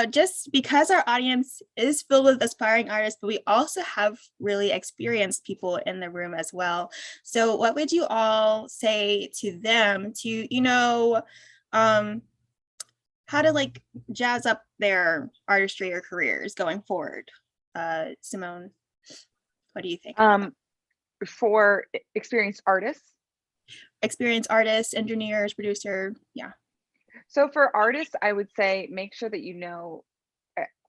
just because our audience is filled with aspiring artists, but we also have really experienced people in the room as well. So what would you all say to them to, how to like jazz up their artistry or careers going forward? Simone, what do you think? For experienced artists? Experienced artists, engineers, producer, yeah. So for artists, I would say make sure that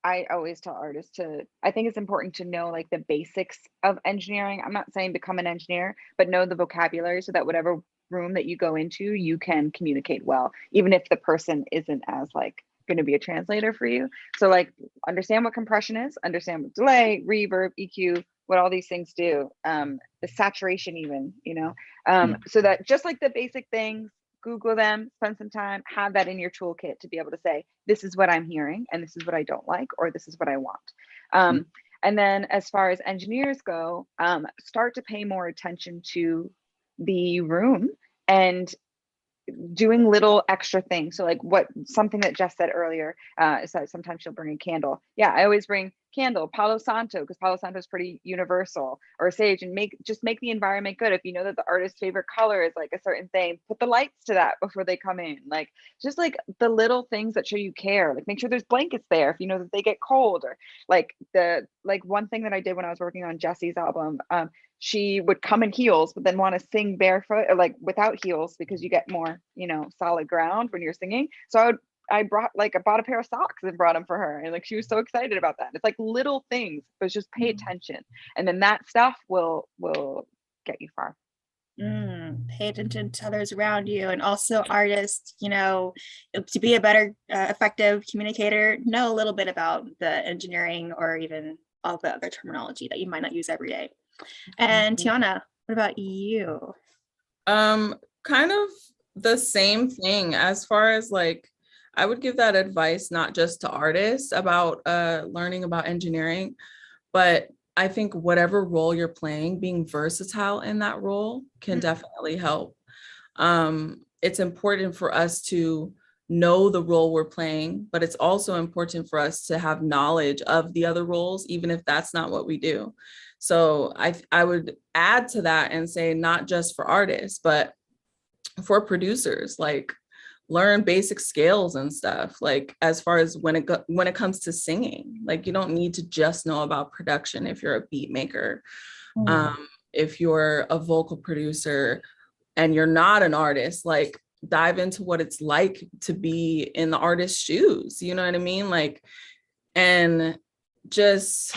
I always tell artists I think it's important to know like the basics of engineering. I'm not saying become an engineer, but know the vocabulary so that whatever room that you go into, you can communicate well, even if the person isn't as like going to be a translator for you. So like understand what compression is, understand what delay, reverb, EQ, what all these things do, the saturation even, so that just like the basic things, Google them, spend some time, have that in your toolkit to be able to say, this is what I'm hearing, and this is what I don't like, or this is what I want. And then as far as engineers go, start to pay more attention to the room and doing little extra things. So like something that Jess said earlier is that sometimes she'll bring a candle. Yeah, I always bring candle, Palo Santo, because Palo Santo is pretty universal, or sage, and make the environment good. If you know that the artist's favorite color is like a certain thing, put the lights to that before they come in. Like just like the little things that show you care. Like make sure there's blankets there if you know that they get cold, or like one thing that I did when I was working on Jesse's album, she would come in heels, but then want to sing barefoot or like without heels because you get more, solid ground when you're singing. So I bought a pair of socks and brought them for her. And like, she was so excited about that. It's like little things, but just pay attention. And then that stuff will get you far. Pay attention to others around you, and also artists, to be a better effective communicator, know a little bit about the engineering or even all the other terminology that you might not use every day. And Tiana, what about you? Kind of the same thing as far as like, I would give that advice not just to artists about learning about engineering, but I think whatever role you're playing, being versatile in that role can definitely help. It's important for us to know the role we're playing, but it's also important for us to have knowledge of the other roles, even if that's not what we do. So I would add to that and say, not just for artists, but for producers, like learn basic scales and stuff, like as far as when it comes to singing. Like you don't need to just know about production if you're a beat maker. if you're a vocal producer and you're not an artist, like dive into what it's like to be in the artist's shoes, you know what I mean? Like, and just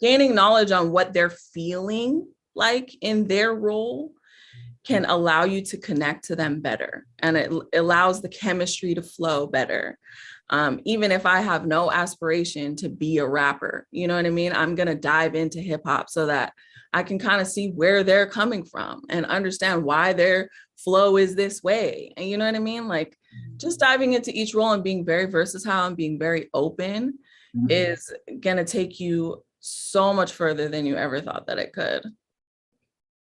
gaining knowledge on what they're feeling like in their role can allow you to connect to them better. And it allows the chemistry to flow better. Even if I have no aspiration to be a rapper, you know what I mean? I'm gonna dive into hip hop so that I can kind of see where they're coming from and understand why their flow is this way. And you know what I mean? Like just diving into each role and being very versatile and being very open is gonna take you so much further than you ever thought that it could.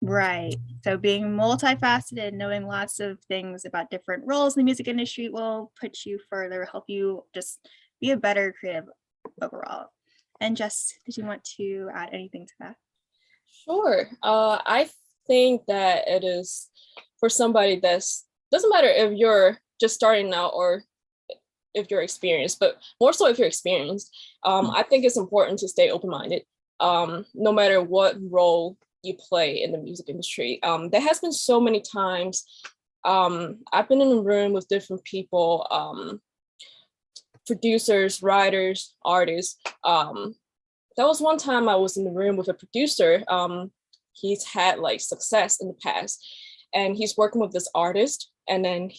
Right. So being multifaceted, knowing lots of things about different roles in the music industry will put you further, help you just be a better creative overall. And Jess, did you want to add anything to that? Sure. I think that it is for somebody doesn't matter if you're just starting out or if you're experienced, but more so if you're experienced. I think it's important to stay open-minded, no matter what role you play in the music industry. There has been so many times I've been in a room with different people, producers, writers, artists. There was one time I was in the room with a producer. He's had like success in the past, and he's working with this artist, and then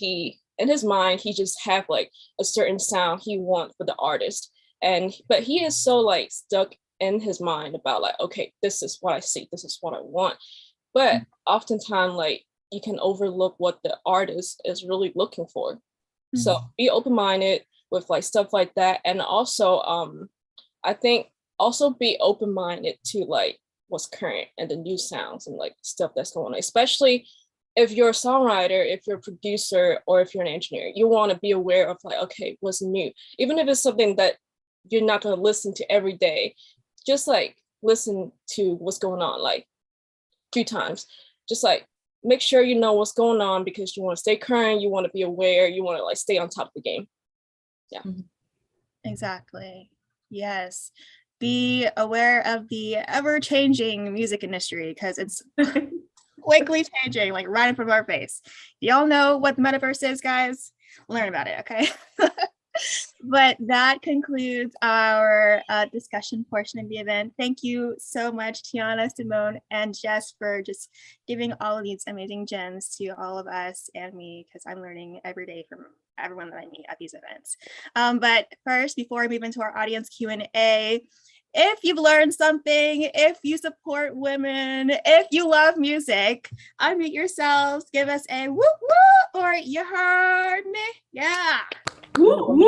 in his mind, he just have like a certain sound he wants for the artist. But he is so like stuck in his mind about like, okay, this is what I see, this is what I want. But oftentimes like you can overlook what the artist is really looking for. So be open-minded with like stuff like that. And also I think also be open-minded to like what's current and the new sounds and like stuff that's going on, especially if you're a songwriter, if you're a producer, or if you're an engineer. You want to be aware of like, okay, what's new, even if it's something that you're not going to listen to every day. Just like listen to what's going on like a few times. Just like make sure you know what's going on, because you want to stay current, you want to be aware, you want to like stay on top of the game. Yeah. Exactly. Yes. Be aware of the ever-changing music industry because it's quickly changing, like right in front of our face. Y'all know what the metaverse is, guys? Learn about it, okay? But that concludes our discussion portion of the event. Thank you so much, Tiana, Simone, and Jess for just giving all of these amazing gems to all of us and me, because I'm learning every day from everyone that I meet at these events. But first, before we move into our audience Q&A, if you've learned something, if you support women, if you love music, unmute yourselves, give us a whoop whoop, or you heard me. Yeah. Let's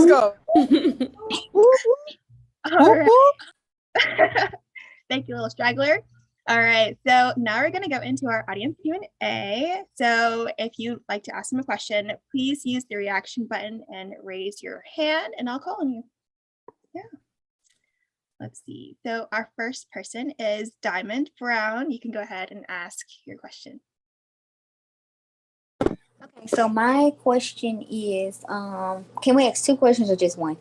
go. All right. Thank you, little straggler. All right, so now we're going to go into our audience Q&A. So if you'd like to ask them a question, please use the reaction button and raise your hand, and I'll call on you. Yeah. Let's see. So our first person is Diamond Brown. You can go ahead and ask your question. Okay, so my question is, can we ask two questions or just one?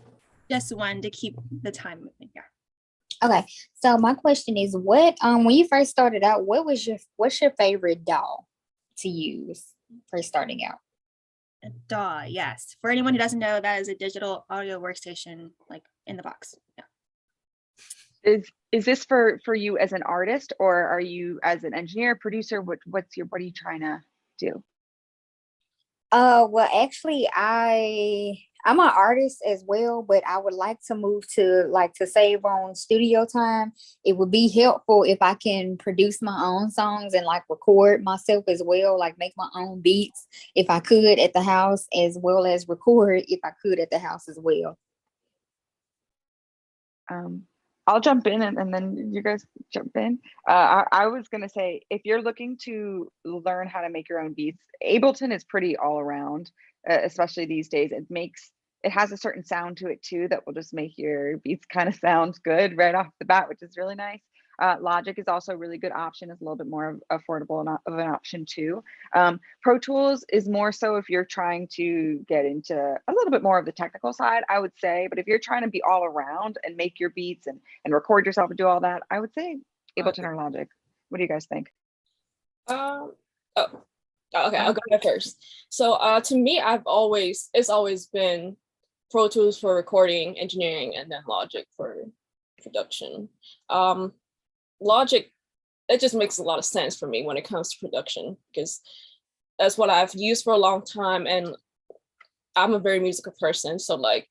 Just one to keep the time moving. Yeah. Okay, so my question is, what when you first started out, what's your favorite DAW to use for starting out? A DAW, yes. For anyone who doesn't know, that is a digital audio workstation, like in the box. Yeah. Is this for you as an artist, or are you as an engineer, producer? What are you trying to do? Well, actually, I'm an artist as well, but I would like to move to save on studio time. It would be helpful if I can produce my own songs and like record myself as well, like make my own beats if I could at the house, as well as record if I could at the house as well. I'll jump in and then you guys jump in. I was going to say, if you're looking to learn how to make your own beats, Ableton is pretty all around, especially these days. It has a certain sound to it too that will just make your beats kind of sound good right off the bat, which is really nice. Logic is also a really good option. It's a little bit more affordable of an option too. Pro Tools is more so if you're trying to get into a little bit more of the technical side, I would say. But if you're trying to be all around and make your beats and record yourself and do all that, I would say Ableton or Logic? What do you guys think? Oh, okay, I'll go ahead first. So to me, it's always been Pro Tools for recording, engineering, and then Logic for production. Logic, it just makes a lot of sense for me when it comes to production, because that's what I've used for a long time, and I'm a very musical person, so like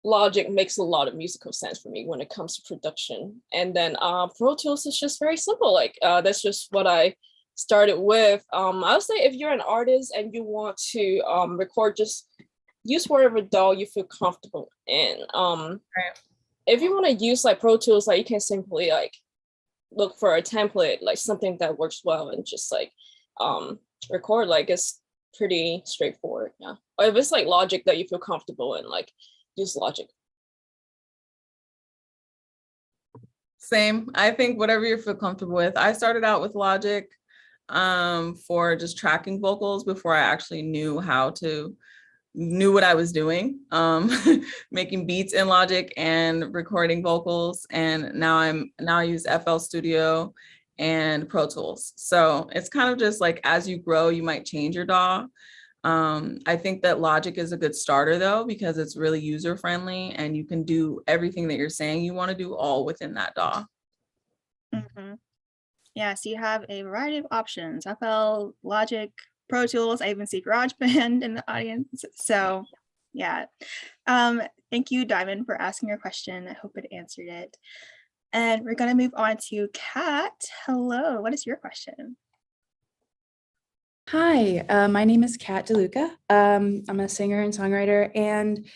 Logic makes a lot of musical sense for me when it comes to production. And then Pro Tools is just very simple. Like that's just what I started with. I would say if you're an artist and you want to record, just use whatever DAW you feel comfortable in. If you want to use like Pro Tools, like you can simply like look for a template, like something that works well, and just like record. Like it's pretty straightforward. Yeah. Or if it's like Logic that you feel comfortable in, like use Logic. Same. I think whatever you feel comfortable with. I started out with Logic for just tracking vocals before I actually knew what I was doing, making beats in Logic and recording vocals. And now I use FL Studio and Pro Tools. So it's kind of just like, as you grow, you might change your DAW. I think that Logic is a good starter though, because it's really user friendly and you can do everything that you're saying you want to do all within that DAW. Mm-hmm. Yeah, so you have a variety of options: FL, Logic, Pro Tools. I even see GarageBand in the audience. So yeah, thank you, Diamond, for asking your question. I hope it answered it. And we're gonna move on to Kat. Hello, what is your question? Hi, my name is Kat DeLuca. I'm a singer and songwriter, and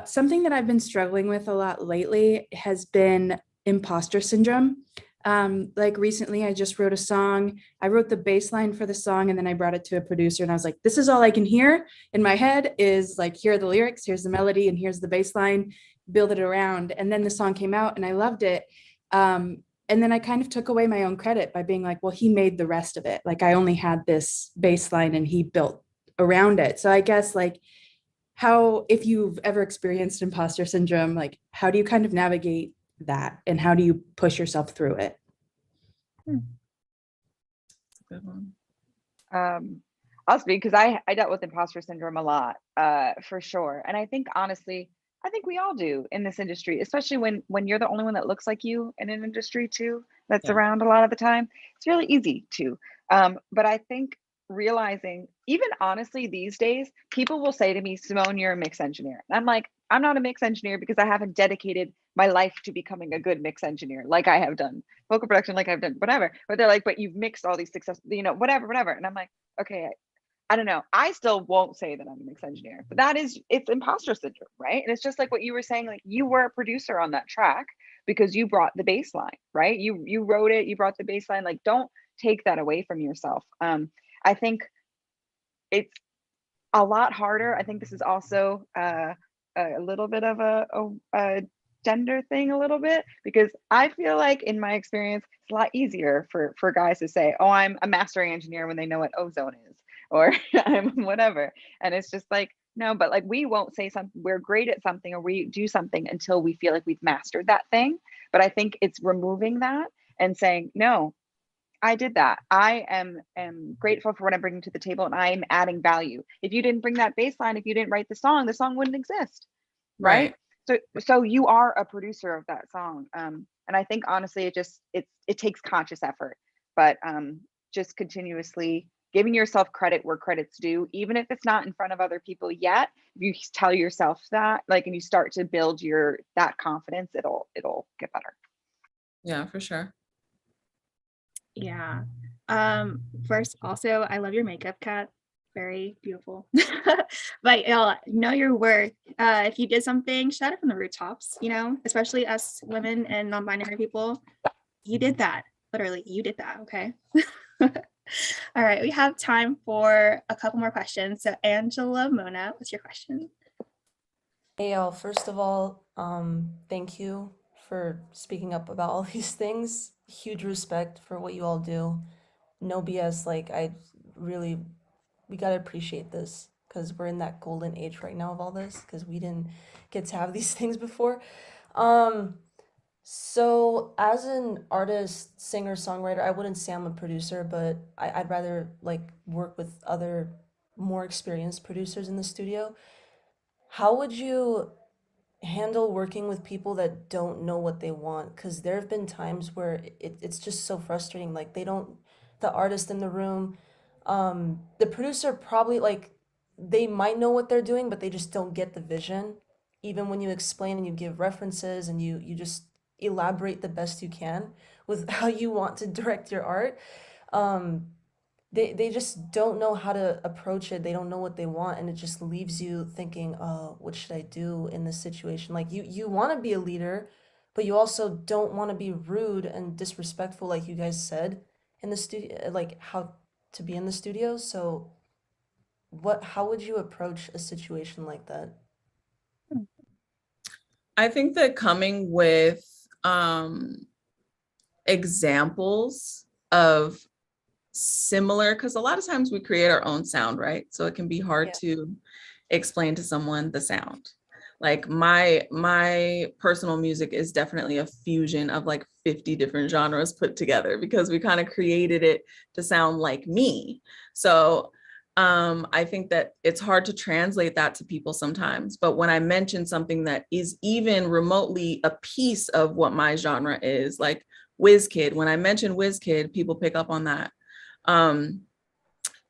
something that I've been struggling with a lot lately has been imposter syndrome. Like recently, I just wrote a song. I wrote the bass line for the song, and then I brought it to a producer, and I was like, this is all I can hear in my head is like, here are the lyrics, here's the melody, and here's the bass line, build it around. And then the song came out, and I loved it. And then I kind of took away my own credit by being like, well, he made the rest of it. Like I only had this bass line and he built around it. So I guess like how, if you've ever experienced imposter syndrome, like how do you kind of navigate that and how do you push yourself through it? Good one. I'll speak because I dealt with imposter syndrome a lot, for sure. And I think honestly, I think we all do in this industry, especially when you're the only one that looks like you in an industry too, that's around a lot of the time. It's really easy to. But I think realizing, even honestly these days, people will say to me, Simone, you're a mix engineer. And I'm like, I'm not a mix engineer because I haven't dedicated my life to becoming a good mix engineer like I have done vocal production, like I've done whatever. But they're like, but you've mixed all these success, whatever. And I'm like, okay, I don't know. I still won't say that I'm a mix engineer, but it's imposter syndrome, right? And it's just like what you were saying, like you were a producer on that track because you brought the bass line, right? You wrote it, you brought the bass line. Like, don't take that away from yourself. I think it's a lot harder. I think this is also a little bit of a gender thing a little bit, because I feel like in my experience, it's a lot easier for guys to say, oh, I'm a mastering engineer when they know what ozone is. Or I'm whatever. And it's just like, no, but like we won't say something, we're great at something or we do something until we feel like we've mastered that thing. But I think it's removing that and saying, no, I did that. I am grateful for what I'm bringing to the table and I'm adding value. If you didn't bring that bass line, if you didn't write the song wouldn't exist. Right. So you are a producer of that song. And I think honestly, it takes conscious effort, but just continuously giving yourself credit where credit's due, even if it's not in front of other people yet. If you tell yourself that, like, and you start to build that confidence, it'll get better. Yeah, for sure. Yeah. First, also, I love your makeup, Kat. Very beautiful. But know your worth. If you did something, shout it from the rooftops, especially us women and non-binary people. You did that. Literally, you did that, okay? All right, we have time for a couple more questions. So Angela, Mona, what's your question? Hey, y'all. First of all, thank you for speaking up about all these things. Huge respect for what you all do. No BS. Like, we gotta appreciate this because we're in that golden age right now of all this because we didn't get to have these things before. So, as an artist, singer, songwriter, I wouldn't say I'm a producer, but I'd rather like work with other more experienced producers in the studio. How would you handle working with people that don't know what they want? Because there have been times where it's just so frustrating. Like they don't, the artist in the room, the producer probably like they might know what they're doing, but they just don't get the vision. Even when you explain and you give references and you just elaborate the best you can with how you want to direct your art. Um, they just don't know how to approach it. They don't know what they want, and it just leaves you thinking, oh, what should I do in this situation? Like you want to be a leader, but you also don't want to be rude and disrespectful, like you guys said in the studio, like how to be in the studio. So how would you approach a situation like that? I think that coming with examples of similar, because a lot of times we create our own sound, right? So it can be hard to explain to someone the sound. Like my personal music is definitely a fusion of like 50 different genres put together because we kind of created it to sound like me. So I think that it's hard to translate that to people sometimes. But when I mention something that is even remotely a piece of what my genre is, like WizKid, when I mention WizKid, people pick up on that.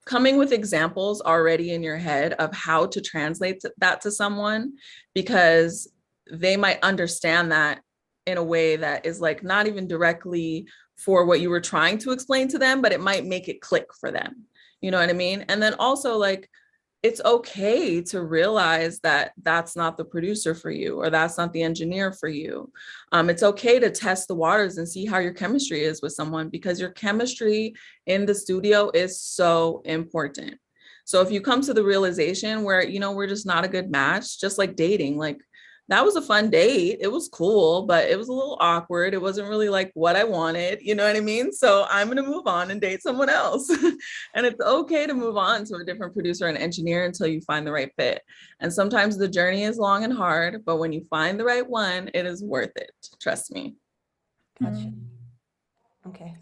Coming with examples already in your head of how to translate that to someone, because they might understand that in a way that is like not even directly for what you were trying to explain to them, but it might make it click for them. You know what I mean? And then also like, it's okay to realize that that's not the producer for you, or that's not the engineer for you. It's okay to test the waters and see how your chemistry is with someone, because your chemistry in the studio is so important. So if you come to the realization where, you know, we're just not a good match, just like dating, like that was a fun date. It was cool, but it was a little awkward. It wasn't really like what I wanted. You know what I mean? So I'm going to move on and date someone else. And it's okay to move on to a different producer and engineer until you find the right fit. And sometimes the journey is long and hard, but when you find the right one, it is worth it. Trust me. Gotcha. Okay.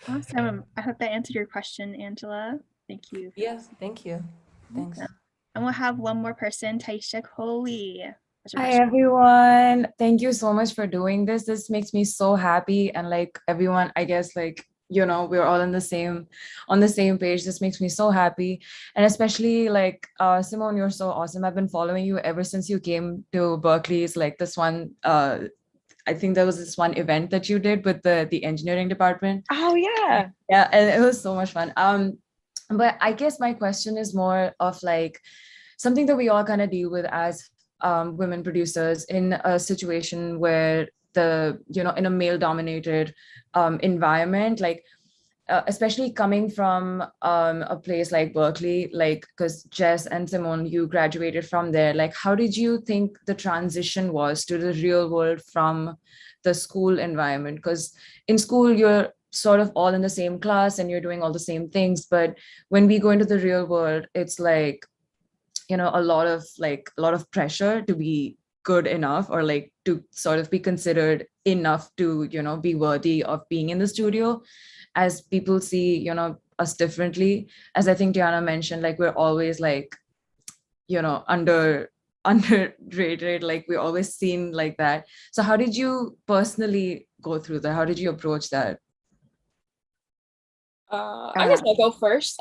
Awesome. I hope that answered your question, Angela. Thank you. Yeah, thank you. Thanks. And we'll have one more person, Taisha Coley. Hi everyone. Thank you so much for doing this. This makes me so happy. And like everyone, I guess like, you know, we're all on the same page. This makes me so happy. And especially like Simone, you're so awesome. I've been following you ever since you came to Berkeley. It's like this one, I think there was this one event that you did with the engineering department. Oh yeah. Yeah, and it was so much fun. But I guess my question is more of like something that we all kind of deal with as women producers in a situation where in a male dominated environment, like especially coming from a place like Berkeley, like because Jess and Simone, you graduated from there. Like, how did you think the transition was to the real world from the school environment? Because in school, you're sort of all in the same class and you're doing all the same things. But when we go into the real world, it's like, you know, a lot of pressure to be good enough or like to sort of be considered enough to, you know, be worthy of being in the studio, as people see, you know, us differently. As I think Tiana mentioned, like we're always like, you know, underrated, like we're always seen like that. So how did you personally go through that? How did you approach that? I guess I'll go first.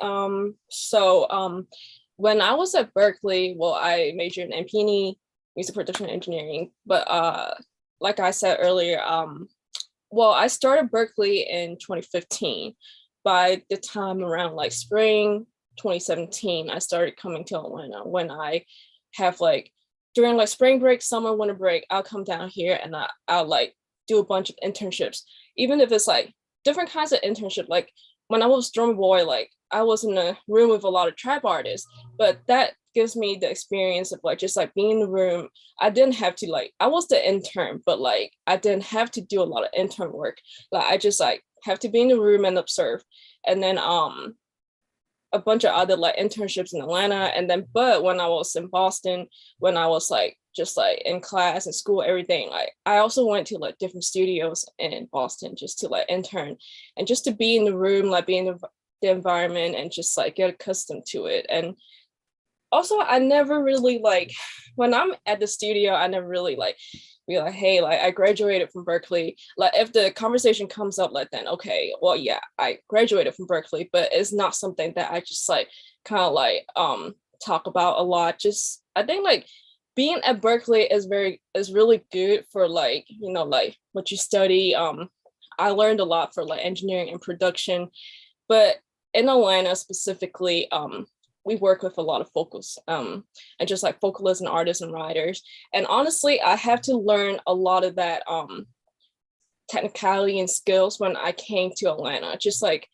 When I was at Berkeley, well, I majored in MPE, music production engineering. But like I said earlier, I started Berkeley in 2015. By the time around like spring 2017, I started coming to Atlanta when I have like during like spring break, summer, winter break, I'll come down here and I'll like do a bunch of internships, even if it's like different kinds of internship. Like when I was drummer boy, like I was in a room with a lot of trap artists, but that gives me the experience of like just like being in the room. I didn't have to like, I was the intern, but like I didn't have to do a lot of intern work. Like I just like have to be in the room and observe. And then a bunch of other like internships in Atlanta. And then, but when I was in Boston, when I was like just like in class and school, everything. Like I also went to like different studios in Boston just to like intern and just to be in the room, like be in the environment and just like get accustomed to it. And also I never really like, when I'm at the studio, I never really like be like, hey, like I graduated from Berkeley. Like if the conversation comes up, like then okay, well yeah, I graduated from Berkeley, but it's not something that I just like kind of like talk about a lot. Just I think like being at Berkeley is really good for like, you know, like what you study. I learned a lot for like engineering and production, but in Atlanta specifically, we work with a lot of vocals and just like vocalists and artists and writers. And honestly, I have to learn a lot of that technicality and skills when I came to Atlanta. Just like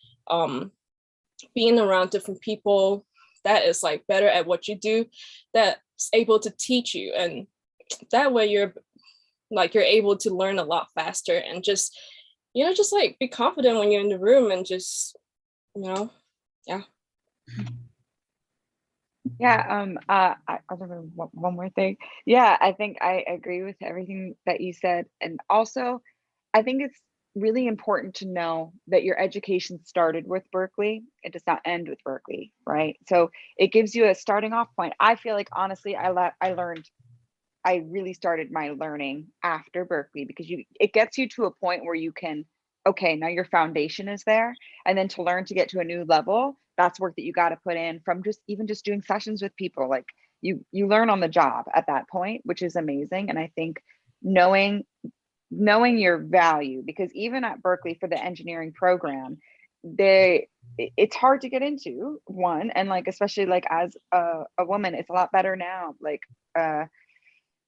being around different people that is like better at what you do, that's able to teach you. And that way you're able to learn a lot faster and just, you know, just like be confident when you're in the room and just, you know, yeah. Yeah, I'll remember one more thing. Yeah, I think I agree with everything that you said. And also, I think it's really important to know that your education started with Berkeley. It does not end with Berkeley, right? So it gives you a starting off point. I feel like, honestly, I really started my learning after Berkeley because it gets you to a point where you can, okay, now your foundation is there. And then to learn to get to a new level, that's work that you got to put in from even just doing sessions with people. Like you learn on the job at that point, which is amazing. And I think knowing your value, because even at Berkeley for the engineering program, it's hard to get into one. And like, especially like as a woman, it's a lot better now. Like,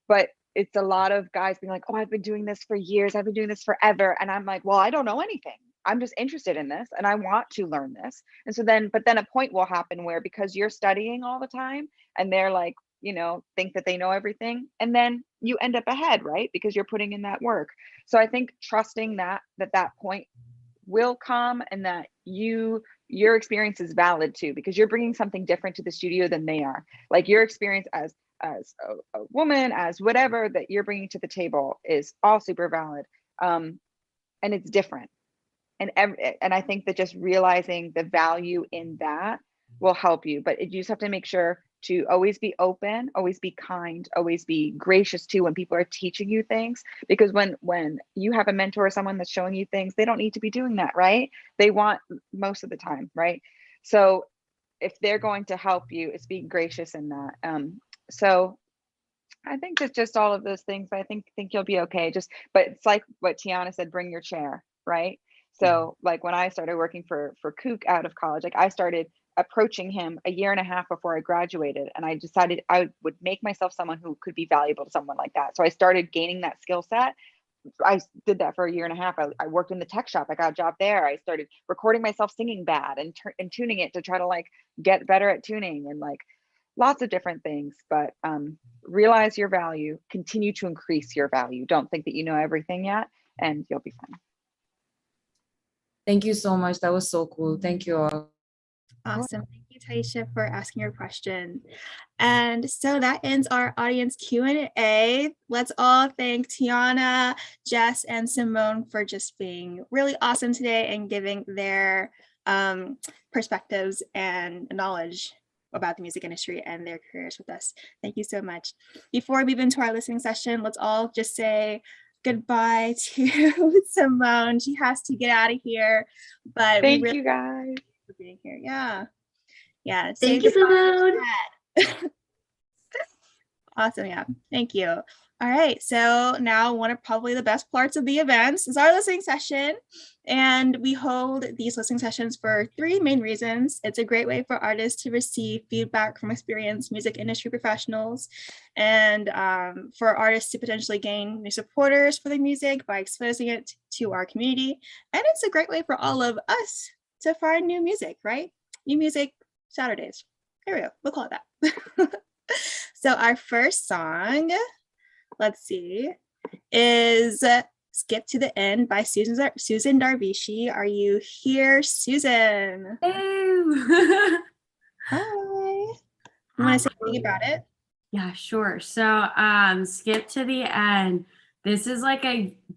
but it's a lot of guys being like, oh, I've been doing this for years. I've been doing this forever. And I'm like, well, I don't know anything. I'm just interested in this and I want to learn this. And so but then a point will happen where, because you're studying all the time and they're like, you know, think that they know everything. And then you end up ahead, right? Because you're putting in that work. So I think trusting that point will come and that your experience is valid too, because you're bringing something different to the studio than they are. Like your experience as a woman, as whatever that you're bringing to the table is all super valid. And it's different. And I think that just realizing the value in that will help you. But you just have to make sure to always be open, always be kind, always be gracious too when people are teaching you things. Because when you have a mentor or someone that's showing you things, they don't need to be doing that, right? They want most of the time, right? So if they're going to help you, it's being gracious in that. So I think it's just all of those things. I think you'll be okay. But it's like what Tiana said, bring your chair, right? So like when I started working for Kook out of college, like I started approaching him a year and a half before I graduated. And I decided I would make myself someone who could be valuable to someone like that. So I started gaining that skill set. I did that for a year and a half. I worked in the tech shop. I got a job there. I started recording myself singing bad and tuning it to try to like get better at tuning and like lots of different things. But realize your value, continue to increase your value. Don't think that you know everything yet, and you'll be fine. Thank you so much. That was so cool. Thank you all. Awesome. Thank you, Taisha, for asking your question. And so that ends our audience Q&A. Let's all thank Tiana, Jess, and Simone for just being really awesome today and giving their perspectives and knowledge about the music industry and their careers with us. Thank you so much. Before we move into our listening session, let's all just say goodbye to Simone. She has to get out of here, but thank you guys for being here. Yeah. Thank you, Simone. Awesome. Yeah. Thank you. All right. So now one of probably the best parts of the events is our listening session. And we hold these listening sessions for 3 main reasons. It's a great way for artists to receive feedback from experienced music industry professionals and for artists to potentially gain new supporters for their music by exposing it to our community. And it's a great way for all of us to find new music, right? New music Saturdays. There we go. We'll call it that. So our first song, let's see, is Skip to the End by Susan Darvishi. Are you here, Susan? Hello. Hi. You want to say anything about it? Yeah, sure. So, skip to the end. This is like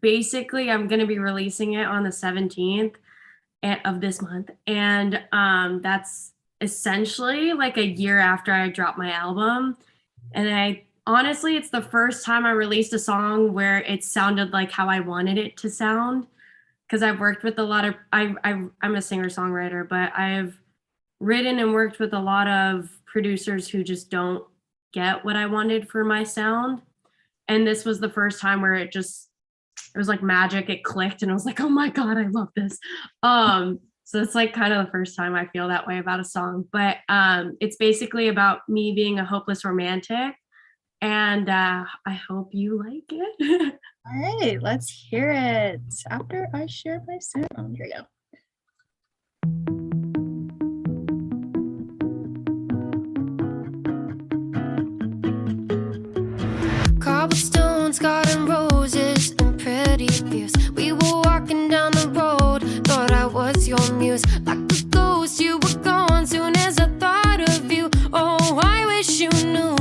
basically I'm gonna be releasing it on the 17th of this month, and that's essentially like a year after I dropped my album. And I honestly, it's the first time I released a song where it sounded like how I wanted it to sound. Because I've worked with a lot of I'm a singer-songwriter, but I've written and worked with a lot of producers who just don't get what I wanted for my sound. And this was the first time where it was like magic. It clicked and I was like, oh my God, I love this. So it's like kind of the first time I feel that way about a song. But it's basically about me being a hopeless romantic. And I hope you like it. All right, let's hear it after I share my sound. Here we go. Cobblestones, garden roses, and pretty views. We were walking down the road, thought I was your muse. Like a ghost, you were gone soon as I thought of you. Oh, I wish you knew.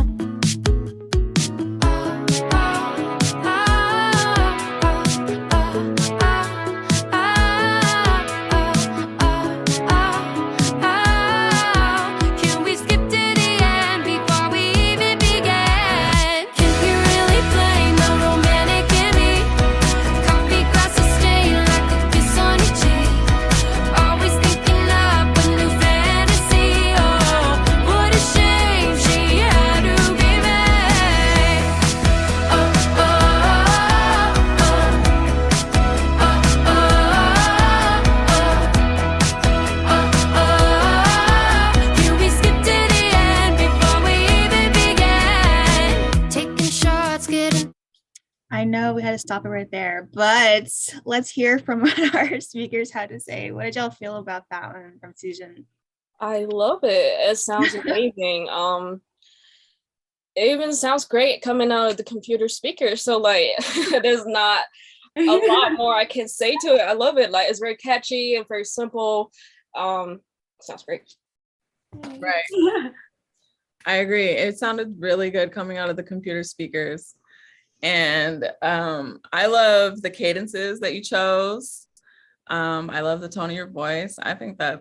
I know we had to stop it right there, but let's hear from what our speakers had to say. What did y'all feel about that one from Susan? I love it. It sounds amazing. It even sounds great coming out of the computer speaker. So like, there's not a lot more I can say to it. I love it. Like, it's very catchy and very simple. Sounds great. Right. I agree. It sounded really good coming out of the computer speakers. And I love the cadences that you chose. I love the tone of your voice. I think I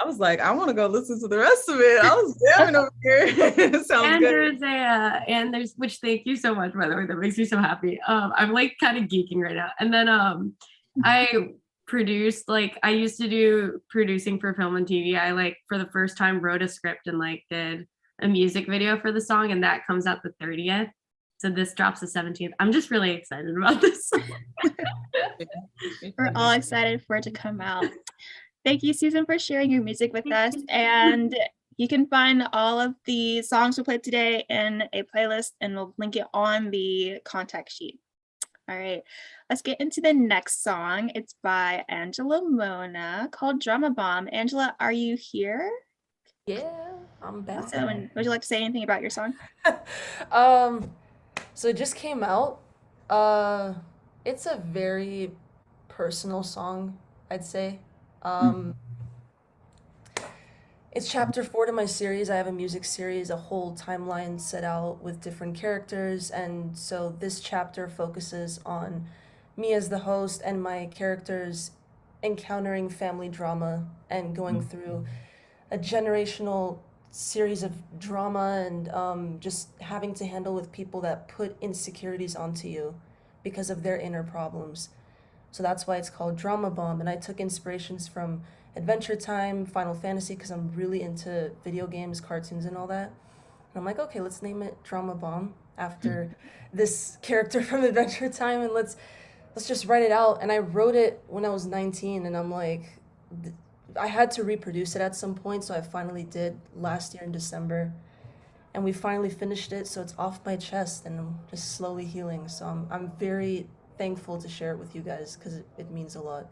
was like, I want to go listen to the rest of it. I was jamming over here. It sounds and good. There's which thank you so much, by the way. That makes me so happy. I'm like kind of geeking right now. And then I produced, like I used to do producing for film and TV. I like for the first time wrote a script and like did a music video for the song, and that comes out the 30th. So this drops the 17th. I'm just really excited about this. We're all excited for it to come out. Thank you, Susan, for sharing your music with us. And you can find all of the songs we played today in a playlist, and we'll link it on the contact sheet. All right, let's get into the next song. It's by Angela Mona called DramaBomb. Angela, are you here? Yeah, I'm back. Awesome. And would you like to say anything about your song? So it just came out. It's a very personal song, I'd say. It's chapter 4 to my series. I have a music series, a whole timeline set out with different characters, and so this chapter focuses on me as the host and my characters encountering family drama and going through a generational series of drama and just having to handle with people that put insecurities onto you because of their inner problems. So that's why it's called DramaBomb. And I took inspirations from Adventure Time, Final Fantasy, because I'm really into video games, cartoons, and all that. And I'm like, okay, let's name it DramaBomb after this character from Adventure Time, and let's just write it out. And I wrote it when I was 19, and I'm like, I had to reproduce it at some point, so I finally did last year in December, and we finally finished it, so it's off my chest, and I'm just slowly healing. So I'm very thankful to share it with you guys, because it means a lot.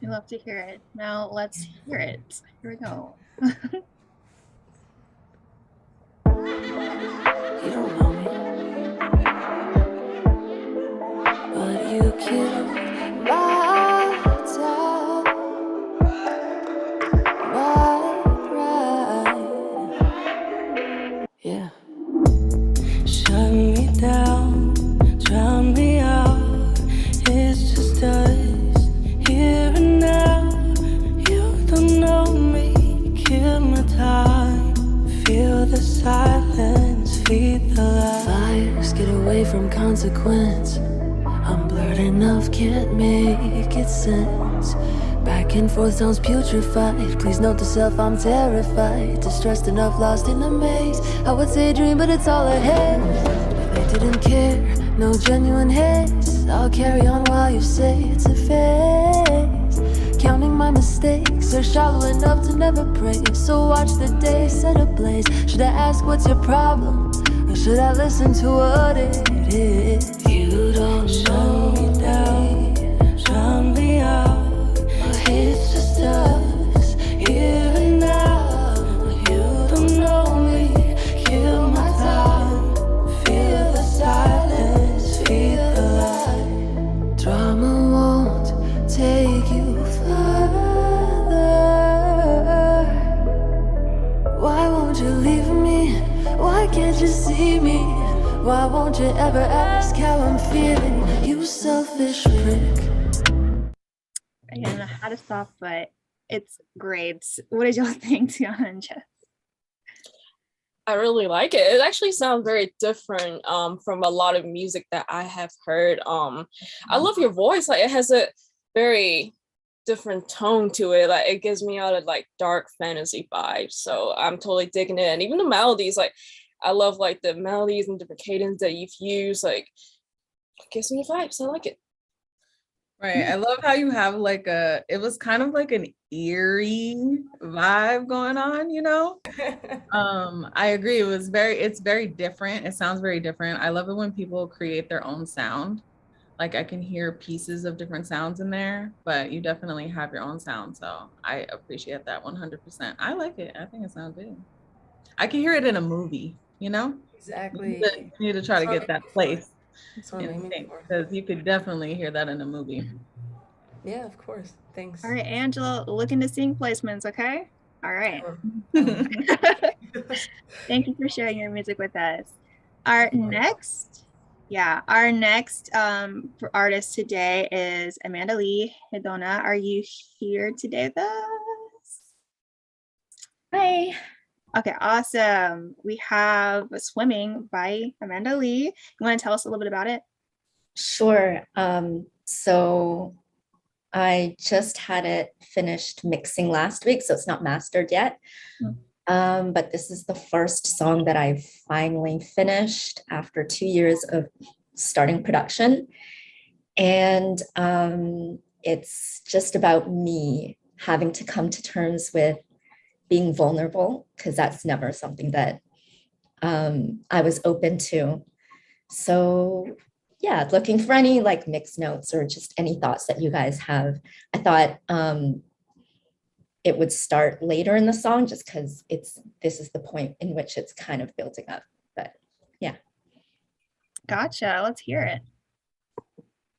We love to hear it. Now let's hear it. Here we go. You don't know me, but you killed my time, my pride. Yeah. consequence. I'm blurred enough, can't make it sense. Back and forth sounds putrefied. Please note to self, I'm terrified. Distressed enough, lost in a maze. I would say a dream, but it's all ahead. But they didn't care, no genuine haze. I'll carry on while you say it's a phase. Counting my mistakes, they're shallow enough to never praise. So watch the day set ablaze. Should I ask what's your problem? Or should I listen to what it is? You don't know me down, drown me out. It's just us, here and now. You don't know me, kill my time. Feel the silence, feel the light. Drama won't take you further. Why won't you leave me? Why can't you see me? Why won't you ever ask how I'm feeling? You selfish prick. I don't know how to stop, but it's great. What did y'all think, Tiana and Jess? I really like it. It actually sounds very different from a lot of music that I have heard. I love your voice. Like, it has a very different tone to it. Like, it gives me out of like dark fantasy vibes. So I'm totally digging it. And even the melodies, like I love like the melodies and different cadence that you've used. Like, it gives me vibes. I like it. Right. I love how you have like it was kind of like an eerie vibe going on, you know? I agree. It's very different. It sounds very different. I love it when people create their own sound. Like I can hear pieces of different sounds in there, but you definitely have your own sound. So I appreciate that 100%. I like it. I think it sounds good. I can hear it in a movie, you know? Exactly. You need to try to get that place. Because you could definitely hear that in a movie. Yeah, of course. Thanks. All right, Angela, looking to sing placements, okay? All right. Thank you for sharing your music with us. Our next artist today is Amanda Lee HEDONA. Are you here today with us? Hi. Okay, awesome. We have Swimming by Amanda Lee. You want to tell us a little bit about it? Sure. So I just had it finished mixing last week, so it's not mastered yet. But this is the first song that I've finally finished after 2 years of starting production. And it's just about me having to come to terms with being vulnerable, because that's never something that I was open to. So yeah, looking for any like mixed notes or just any thoughts that you guys have. I thought it would start later in the song just because this is the point in which it's kind of building up. But yeah. Gotcha. Let's hear it.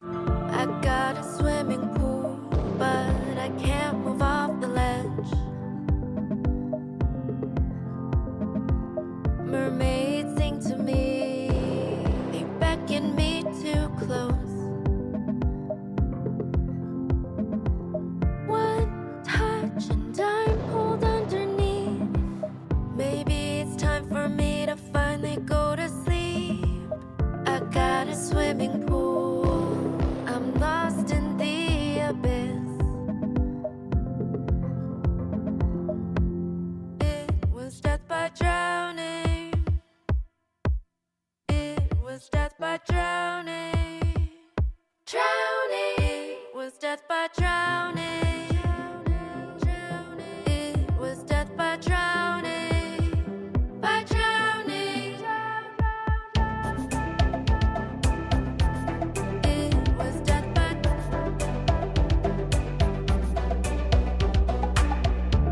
I got a swimming pool, but I can't move off the ledge. Mermaids sing to me, they beckon me too close. One touch and I'm pulled underneath. Maybe it's time for me to finally go to sleep. I got a swimming pool, I'm lost in the abyss. It was death by drowning. Was death by drowning. Drowning. It was death by drowning. It was death by drowning. By drowning. It was death by.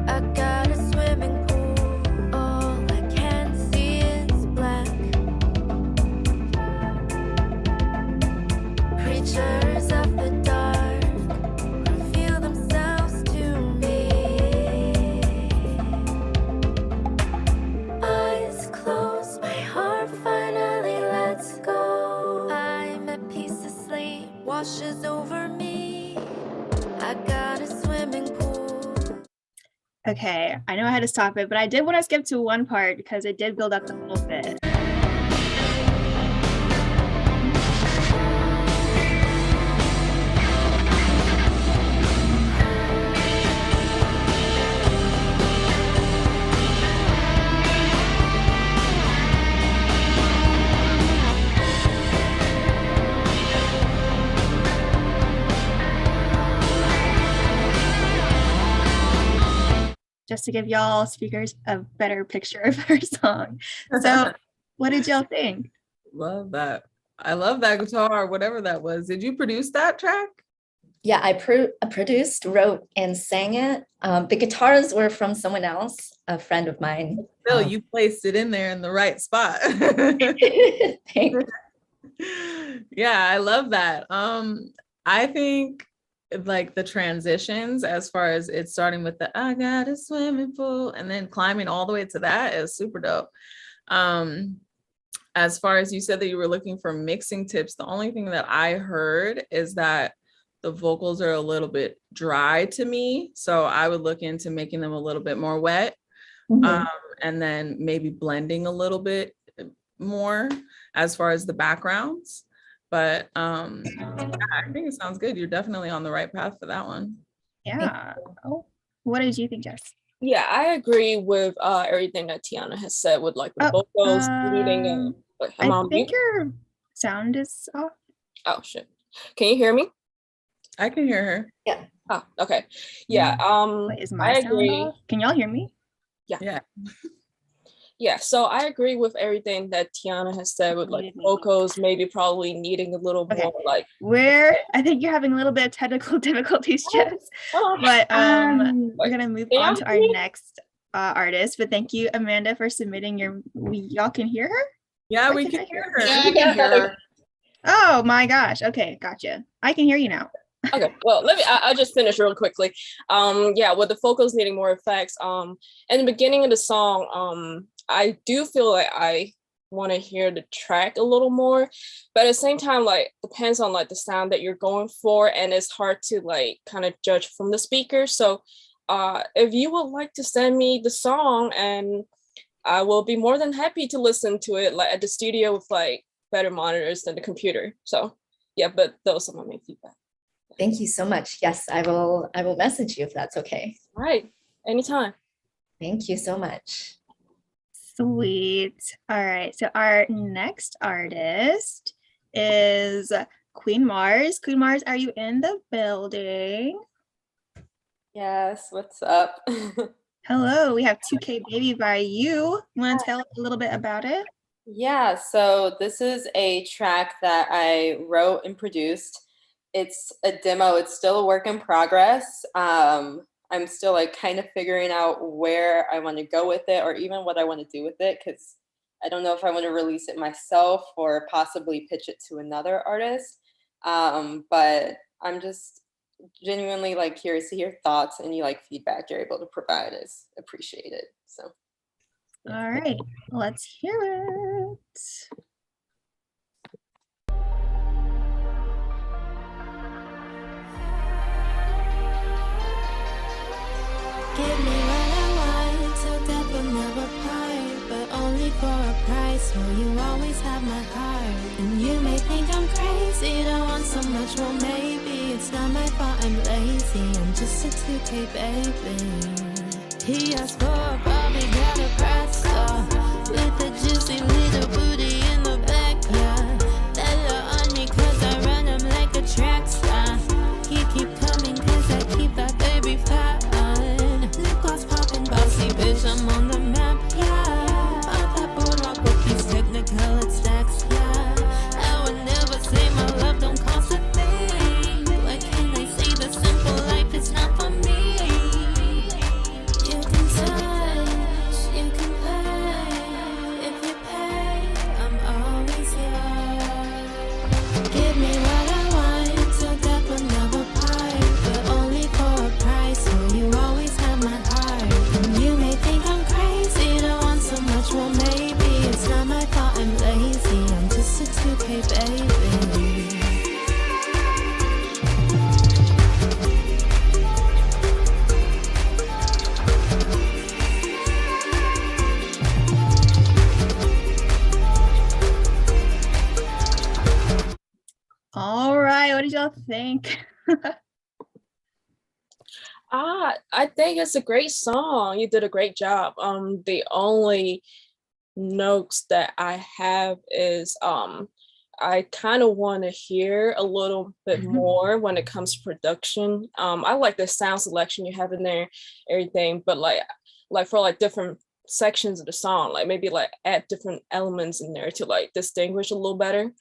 I got a swimming pool. All I can see is black. Creatures of the dark reveal themselves to me. Eyes closed, my heart finally lets go. I'm at peace, asleep, washes over me. I got a swimming pool. Okay, I know I had to stop it, but I did want to skip to one part because it did build up a little bit. just to give y'all speakers a better picture of her song. So what did y'all think? Love that. I love that guitar, whatever that was. Did you produce that track? Yeah, I produced, wrote, and sang it. The guitars were from someone else, a friend of mine. Bill, you placed it in there in the right spot. Thanks. Yeah, I love that. I think like the transitions, as far as it starting with the I got a swimming pool and then climbing all the way to that, is super dope. As far as you said that you were looking for mixing tips, the only thing that I heard is that the vocals are a little bit dry to me. So I would look into making them a little bit more wet. And then maybe blending a little bit more as far as the backgrounds. But yeah, I think it sounds good. You're definitely on the right path for that one. Yeah. Oh, what did you think, Jess? Yeah, I agree with everything that Tiana has said with like the vocals leading. I think your sound is off. Oh shit! Can you hear me? I can hear her. Yeah. Oh, okay. Yeah. Wait, is my I sound agree. off? Can y'all hear me? Yeah. Yeah. Yeah. So I agree with everything that Tiana has said with like vocals, maybe probably needing a little more like. I think you're having a little bit of technical difficulties, Jess. But we're gonna move on to our next artist. But thank you, Amanda, for submitting your. Y'all can hear her? Yeah, we can hear her. Yeah, I can hear her. Oh my gosh. Okay, gotcha. I can hear you now. Okay, well, I'll just finish real quickly. Yeah, with the vocals needing more effects, in the beginning of the song, I do feel like I want to hear the track a little more, but at the same time, like, depends on like the sound that you're going for, and it's hard to like kind of judge from the speaker. So if you would like to send me the song, and I will be more than happy to listen to it like at the studio with like better monitors than the computer. So yeah, but those are my main feedback. Thank you so much. Yes, I will message you if that's okay. All right, anytime. Thank you so much. Sweet. All right, so our next artist is Queen Mars. Queen Mars, are you in the building? Yes, what's up? Hello, we have 2K Baby by you. You want to tell a little bit about it? Yeah, so this is a track that I wrote and produced. It's a demo. It's still a work in progress. I'm still like kind of figuring out where I want to go with it, or even what I want to do with it, because I don't know if I want to release it myself or possibly pitch it to another artist. But I'm just genuinely like curious to hear thoughts, and you like feedback you're able to provide is appreciated. So all right, let's hear it. Give me what I want, so that will never part, but only for a price. Will you always have my heart? And you may think I'm crazy, don't want so much, well maybe it's not my fault, I'm lazy, I'm just a 2K baby. He asked for a Bobby, got a press off, with a juicy little booty in the back, yeah. That low on me cause I run him like a track star. He keep coming cause I keep that baby fat on. Lip gloss popping, bossy bitch, I'm on the map, yeah. Out that boardwalk with these technicolor stacks, yeah. I would never say my love don't cost a thing. What can I say, the simple life is not for me. You can touch, you can play. If you pay, I'm always yours. Give me what I want, so that will never part, but only for a price. Will you always have my heart? And you may think I'm crazy, don't want so much, well maybe it's not my fault, I'm lazy, I'm just a 2K baby. All right, what did y'all think? I think it's a great song. You did a great job. The only notes that I have is I kind of want to hear a little bit more when it comes to production. I like the sound selection you have in there, everything, but like for like different sections of the song, like maybe like add different elements in there to like distinguish a little better.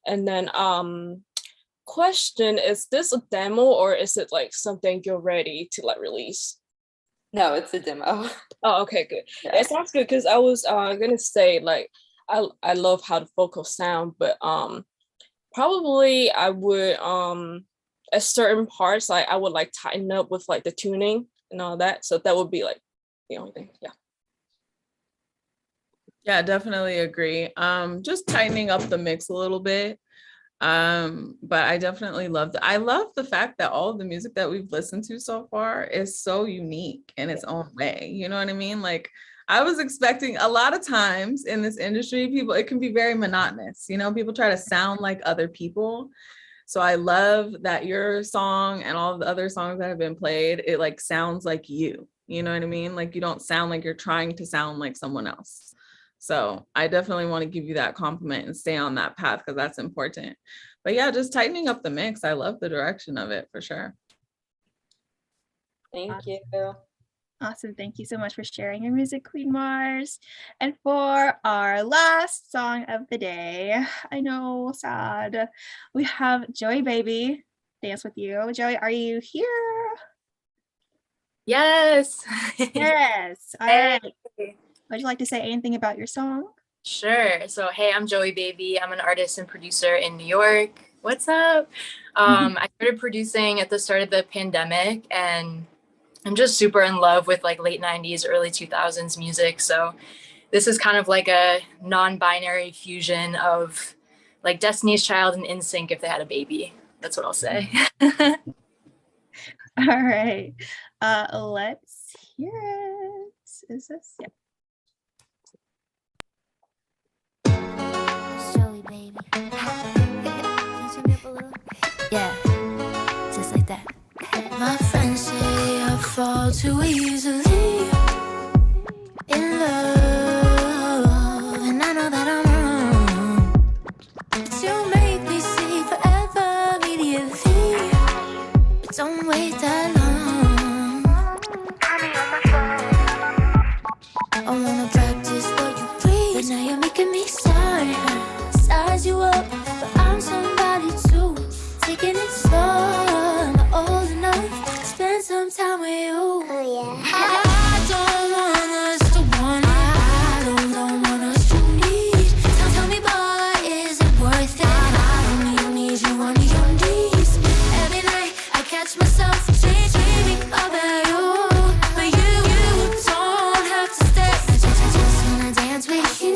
And then question, is this a demo or is it like something you're ready to like release? No, it's a demo. Oh, okay, good. Yeah. It sounds good because I was gonna say like I love how the vocals sound, but probably I would at certain parts like I would like tighten up with like the tuning and all that. So that would be like the only thing. Yeah. Yeah, definitely agree. Just tightening up the mix a little bit. But I definitely I love the fact that all of the music that we've listened to so far is so unique in its own way. You know what I mean? Like I was expecting a lot of times in this industry, it can be very monotonous. You know, people try to sound like other people. So I love that your song and all of the other songs that have been played, it like sounds like you. You know what I mean? Like you don't sound like you're trying to sound like someone else. So I definitely want to give you that compliment and stay on that path because that's important. But yeah, just tightening up the mix. I love the direction of it for sure. Thank you. Awesome. Thank you so much for sharing your music, Queen Mars. And for our last song of the day, I know, sad, we have Joey Baby, Dance With You. Joey, are you here? Yes. Yes. All right. Would you like to say anything about your song? Sure. So, hey, I'm Joey Baby. I'm an artist and producer in New York. What's up? I started producing at the start of the pandemic, and I'm just super in love with like late 90s, early 2000s music. So this is kind of like a non-binary fusion of like Destiny's Child and NSYNC if they had a baby. That's what I'll say. All right. Let's hear it. Is this? Yeah. Baby. Can you turn me up a little? Yeah, just like that. My friends say I fall too easily in love, and I know that I'm wrong. But you make me see forever immediately. But don't wait that long. I wanna practice what you preach, but now you're making me sorry. Size you up, but I'm somebody too. Taking it slow, not old enough to spend some time with you. Oh yeah. I don't want us to want it. I don't want us to need. Tell me, boy, is it worth it? I don't need you on your knees. Every night I catch myself dreaming about you, but you don't have to stay. I just wanna dance with you.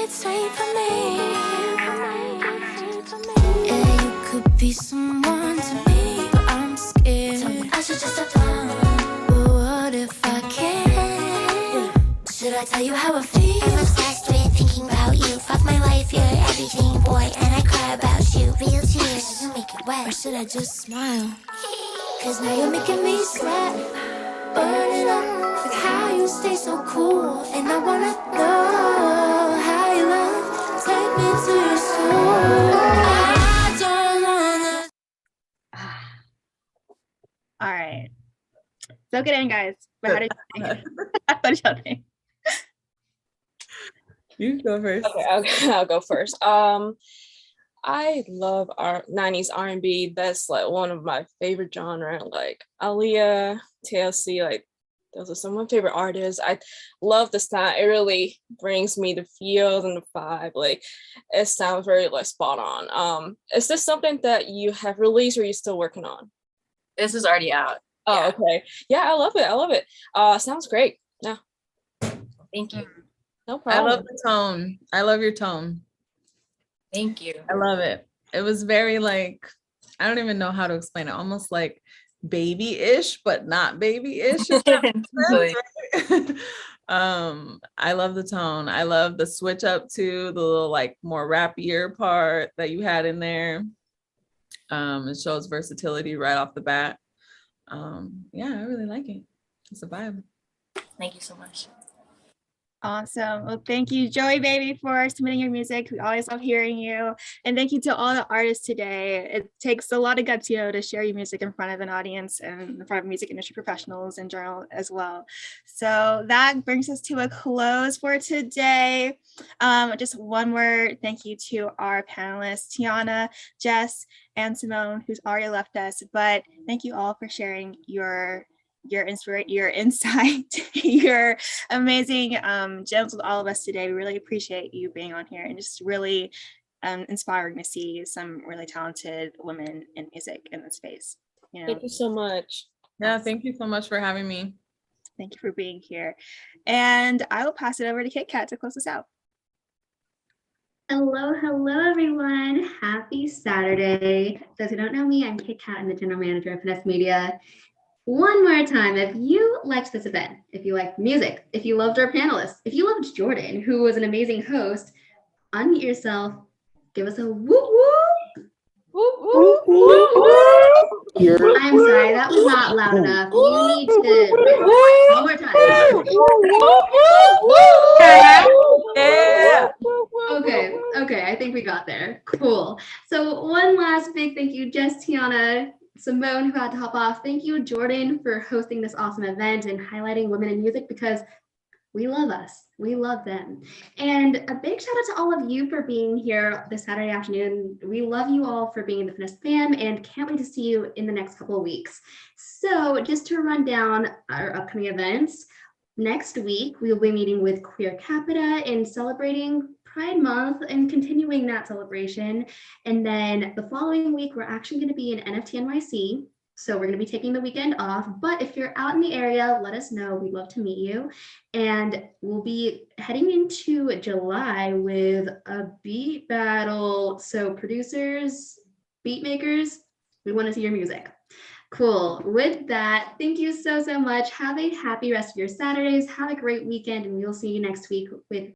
Sweet for me. Yeah, you could be someone to me, but I'm scared. I should just have done. But what if I can? Should I tell you how I feel? I'm obsessed with thinking about you. Fuck my life, you're everything, boy, and I cry about you. Real tears, you make it wet. Or should I just smile? Cause now you're making me sweat. Burning up with how you stay so cool, and I wanna know how you love. Take me to your soul. I don't wanna. All right. Soak it in, guys. But how did you think? What did y'all think? You go first. Okay, I'll go first. I love our 90s R&B. That's like one of my favorite genre. Like Aaliyah, TLC, like those are some of my favorite artists. I love the sound. It really brings me the feel and the vibe. Like it sounds very like spot on. Is this something that you have released or are you still working on? This is already out. Oh, yeah. Okay. Yeah, I love it. I love it. Sounds great. Yeah. Thank you. No problem. I love the tone. I love your tone. Thank you. I love it. It was very like, I don't even know how to explain it. Almost like baby-ish, but not baby-ish. I love the tone. I love the switch up to the little like more rappier part that you had in there. It shows versatility right off the bat. Yeah, I really like it. It's a vibe. Thank you so much. Awesome. Well, thank you, Joey Baby, for submitting your music. We always love hearing you. And thank you to all the artists today. It takes a lot of guts, to share your music in front of an audience and in front of music industry professionals in general as well. So that brings us to a close for today. Just one more thank you to our panelists, Tiana, Jess, and Simone, who's already left us. But thank you all for sharing your insight, your amazing gems with all of us today. We really appreciate you being on here and just really inspiring to see some really talented women in music in this space. Thank you so much. Yeah, thank you so much for having me. Thank you for being here. And I will pass it over to Kit Kat to close us out. Hello, everyone. Happy Saturday. Those who don't know me, I'm Kit Kat. I'm the general manager of Finessed Media. One more time, if you liked this event, if you liked music, if you loved our panelists, if you loved Jordan, who was an amazing host, unmute yourself, give us a whoop whoop. Whoop, whoop, whoop, whoop. I'm sorry, that was not loud enough. You need to one more time. Yeah. Okay, I think we got there. Cool. So one last big thank you, Jess, Tiana, Simone, who had to hop off. Thank you, Jordan, for hosting this awesome event and highlighting women in music, because we love us. We love them. And a big shout out to all of you for being here this Saturday afternoon. We love you all for being in the Finessed fam and can't wait to see you in the next couple of weeks. So just to run down our upcoming events, next week we'll be meeting with Queer Capita and celebrating Pride Month and continuing that celebration. And then the following week, we're actually going to be in NFT NYC. So we're going to be taking the weekend off. But if you're out in the area, let us know. We'd love to meet you. And we'll be heading into July with a beat battle. So producers, beat makers, we want to see your music. Cool. With that, thank you so much. Have a happy rest of your Saturdays. Have a great weekend, and we'll see you next week with